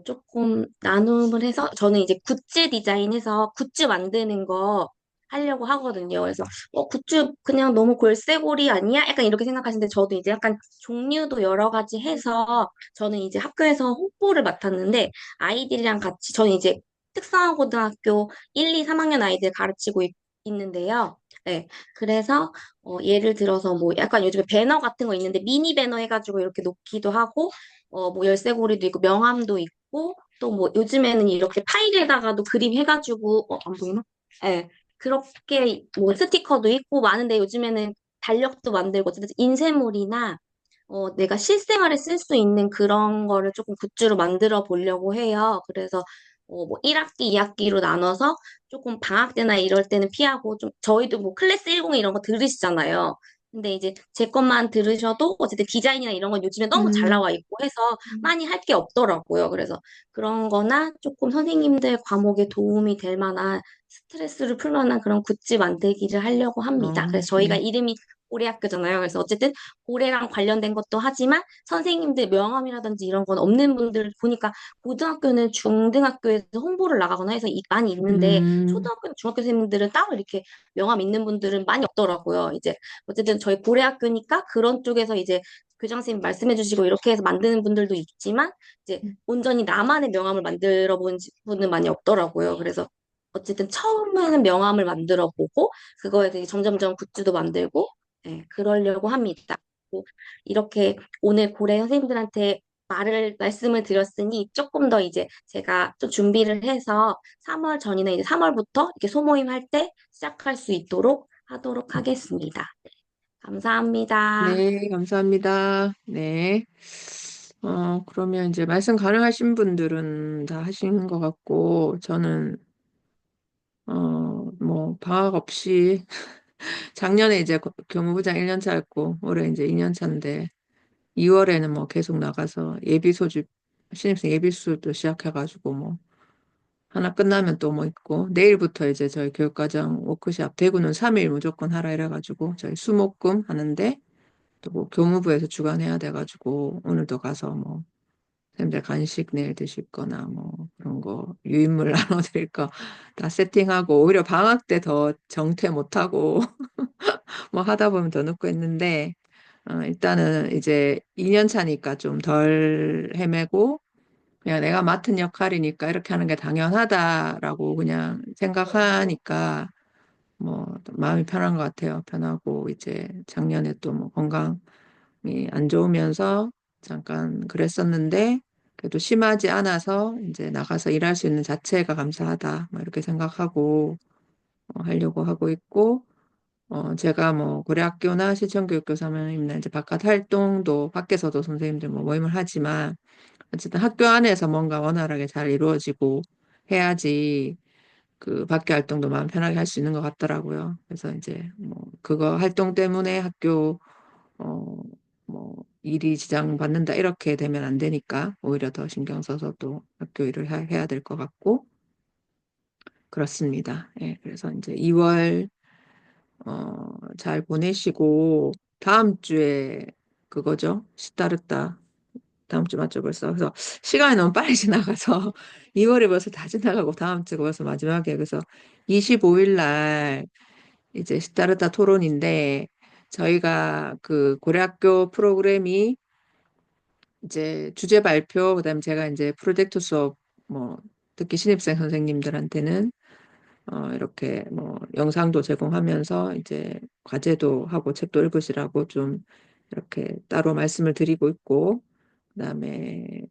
조금 나눔을 해서, 저는 이제 굿즈 디자인해서 굿즈 만드는 거 하려고 하거든요. 그래서, 굿즈 그냥 너무 골세골이 아니야? 약간 이렇게 생각하시는데, 저도 이제 약간 종류도 여러 가지 해서, 저는 이제 학교에서 홍보를 맡았는데, 아이들이랑 같이, 저는 이제 특성화고등학교 1, 2, 3학년 아이들 가르치고 있는데요. 네. 그래서 예를 들어서 뭐 약간 요즘에 배너 같은 거 있는데 미니 배너 해가지고 이렇게 놓기도 하고 뭐 열쇠고리도 있고 명함도 있고 또 뭐 요즘에는 이렇게 파일에다가도 그림 해가지고 안 보이나? 네. 그렇게 뭐 스티커도 있고 많은데 요즘에는 달력도 만들고 어쨌든 인쇄물이나 내가 실생활에 쓸 수 있는 그런 거를 조금 굿즈로 만들어 보려고 해요. 그래서 뭐 1학기, 2학기로 나눠서 조금 방학 때나 이럴 때는 피하고 좀 저희도 뭐 클래스 102 이런 거 들으시잖아요. 근데 이제 제 것만 들으셔도 어쨌든 디자인이나 이런 건 요즘에 너무 잘 나와 있고 해서 많이 할 게 없더라고요. 그래서 그런 거나 조금 선생님들 과목에 도움이 될 만한 스트레스를 풀 만한 그런 굿즈 만들기를 하려고 합니다. 그래서 저희가 네. 이름이 고래학교잖아요. 그래서 어쨌든 고래랑 관련된 것도 하지만 선생님들 명함이라든지 이런 건 없는 분들 보니까 고등학교는 중등학교에서 홍보를 나가거나 해서 많이 있는데 초등학교, 중학교 선생님들은 따로 이렇게 명함 있는 분들은 많이 없더라고요. 이제 어쨌든 저희 고래학교니까 그런 쪽에서 이제 교장 선생님 말씀해 주시고 이렇게 해서 만드는 분들도 있지만 이제 온전히 나만의 명함을 만들어 본 분은 많이 없더라고요. 그래서 어쨌든 처음에는 명함을 만들어 보고 그거에 대해 점점점 굿즈도 만들고 네, 그러려고 합니다. 뭐 이렇게 오늘 고래 선생님들한테 말씀을 드렸으니 조금 더 이제 제가 좀 준비를 해서 3월 전이나 이제 3월부터 이렇게 소모임 할 때 시작할 수 있도록 하도록 하겠습니다. 감사합니다. 네, 감사합니다. 네. 그러면 이제 말씀 가능하신 분들은 다 하신 것 같고, 저는, 뭐, 방학 없이, 작년에 이제 교무부장 1년 차였고, 올해 이제 2년 차인데, 2월에는 뭐 계속 나가서 예비 소집, 신입생 예비 수업도 시작해가지고, 뭐, 하나 끝나면 또 뭐 있고, 내일부터 이제 저희 교육과정 워크숍, 대구는 3일 무조건 하라 이래가지고, 저희 수목금 하는데, 또 뭐 교무부에서 주관해야 돼가지고 오늘도 가서 뭐 선생님들 간식 내일 드실 거나 뭐 그런 거 유인물 나눠드릴 거 다 세팅하고 오히려 방학 때 더 정퇴 못하고 뭐 하다 보면 더 늦고 했는데 일단은 이제 2년 차니까 좀 덜 헤매고 그냥 내가 맡은 역할이니까 이렇게 하는 게 당연하다라고 그냥 생각하니까 뭐 마음이 편한 것 같아요. 편하고 이제 작년에 또 뭐 건강이 안 좋으면서 잠깐 그랬었는데 그래도 심하지 않아서 이제 나가서 일할 수 있는 자체가 감사하다. 뭐 이렇게 생각하고 하려고 하고 있고 제가 뭐 고려학교나 시청교육교 사모님이나 이제 바깥 활동도 밖에서도 선생님들 뭐 모임을 하지만 어쨌든 학교 안에서 뭔가 원활하게 잘 이루어지고 해야지 그 밖에 활동도 마음 편하게 할 수 있는 것 같더라고요. 그래서 이제 뭐 그거 활동 때문에 학교 뭐 일이 지장받는다 이렇게 되면 안 되니까 오히려 더 신경 써서 또 학교 일을 해야 될 것 같고 그렇습니다. 예, 그래서 이제 2월 잘 보내시고 다음 주에 그거죠. 시타르타 다음 주 맞죠 벌써. 그래서 시간이 너무 빨리 지나가서 2월이 벌써 다 지나가고 다음 주가 벌써 마지막이에요. 그래서 25일 날 이제 시타르타 토론인데 저희가 그 고려학교 프로그램이 이제 주제 발표 그다음에 제가 이제 프로젝트 수업 뭐 특히 신입생 선생님들한테는 이렇게 뭐 영상도 제공하면서 이제 과제도 하고 책도 읽으시라고 좀 이렇게 따로 말씀을 드리고 있고 그다음에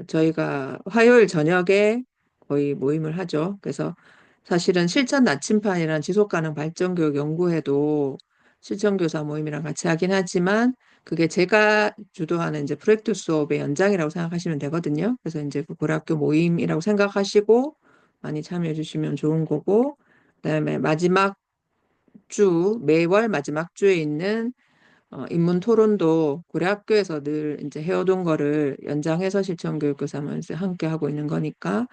저희가 화요일 저녁에 거의 모임을 하죠. 그래서 사실은 실천 나침판이란 지속가능 발전교육 연구회도 실천교사 모임이랑 같이 하긴 하지만 그게 제가 주도하는 이제 프로젝트 수업의 연장이라고 생각하시면 되거든요. 그래서 이제 그 고려학교 모임이라고 생각하시고 많이 참여해 주시면 좋은 거고 그다음에 마지막 주 매월 마지막 주에 있는 인문 토론도 고려학교에서 늘 이제 해오던 거를 연장해서 실천교육교사만 이제 함께 하고 있는 거니까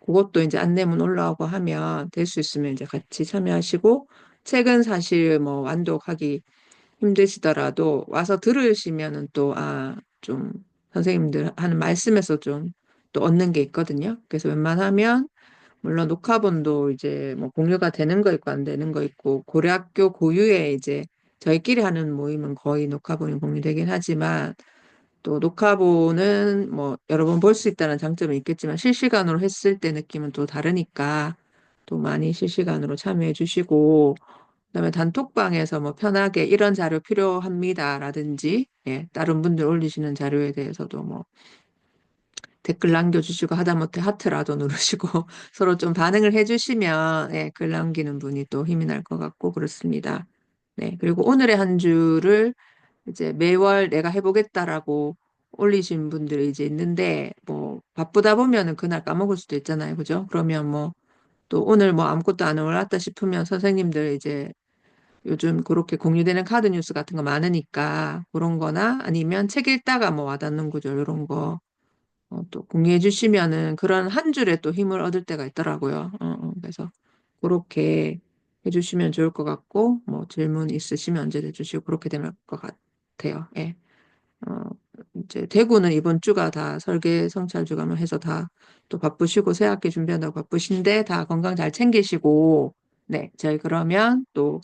그것도 이제 안내문 올라오고 하면 될 수 있으면 이제 같이 참여하시고 책은 사실 뭐 완독하기 힘드시더라도 와서 들으시면은 또 좀 선생님들 하는 말씀에서 좀 또 얻는 게 있거든요. 그래서 웬만하면 물론 녹화본도 이제 뭐 공유가 되는 거 있고 안 되는 거 있고 고려학교 고유의 이제 저희끼리 하는 모임은 거의 녹화본이 공유되긴 하지만 또 녹화본은 뭐 여러 번 볼 수 있다는 장점이 있겠지만 실시간으로 했을 때 느낌은 또 다르니까 또 많이 실시간으로 참여해 주시고 그다음에 단톡방에서 뭐 편하게 이런 자료 필요합니다라든지 예, 다른 분들 올리시는 자료에 대해서도 뭐 댓글 남겨주시고 하다못해 하트라도 누르시고 서로 좀 반응을 해주시면 예, 글 남기는 분이 또 힘이 날 것 같고 그렇습니다. 네, 그리고 오늘의 한 주를 이제 매월 내가 해보겠다라고 올리신 분들이 이제 있는데 뭐 바쁘다 보면은 그날 까먹을 수도 있잖아요. 그죠? 그러면 뭐 또 오늘 뭐 아무것도 안 올랐다 싶으면 선생님들 이제 요즘 그렇게 공유되는 카드 뉴스 같은 거 많으니까 그런 거나 아니면 책 읽다가 뭐 와닿는 구절 이런 거 또 공유해 주시면은 그런 한 줄에 또 힘을 얻을 때가 있더라고요. 그래서 그렇게 해주시면 좋을 것 같고 뭐 질문 있으시면 언제든 주시고 그렇게 될 것 같아요. 예. 이제 대구는 이번 주가 다 설계 성찰 주간을 해서 다 또 바쁘시고 새학기 준비한다고 바쁘신데 다 건강 잘 챙기시고 네 저희 그러면 또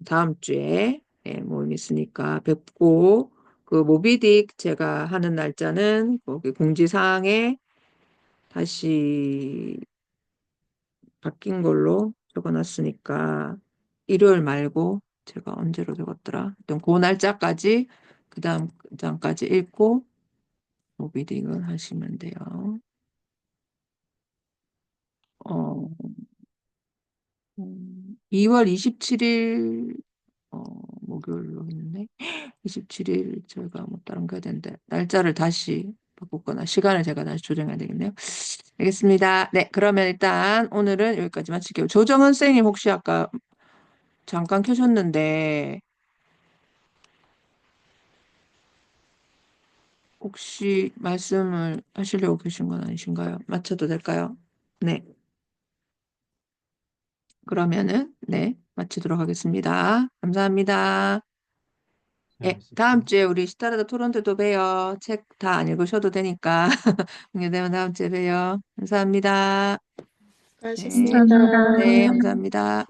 다음 주에 모임 있으니까 뵙고, 그 모비딕 제가 하는 날짜는 거기 공지사항에 다시 바뀐 걸로 적어놨으니까 일요일 말고 제가 언제로 적었더라? 하여튼 그 날짜까지 그 다음 장까지 읽고 모비딕을 하시면 돼요. 2월 27일 목요일로 했네. 27일 저희가 뭐 다른 거 해야 되는데 날짜를 다시 바꾸거나 시간을 제가 다시 조정해야 되겠네요. 알겠습니다. 네, 그러면 일단 오늘은 여기까지 마칠게요. 조정은 선생님 혹시 아까 잠깐 켜셨는데 혹시 말씀을 하시려고 계신 건 아니신가요? 마쳐도 될까요? 네. 그러면은 네, 마치도록 하겠습니다. 감사합니다. 네, 다음 주에 우리 시타르다 토론 때도 봬요. 책 다 안 읽으셔도 되니까. 공유되면 다음 주에 봬요. 감사합니다. 수고하셨습니다. 네, 감사합니다.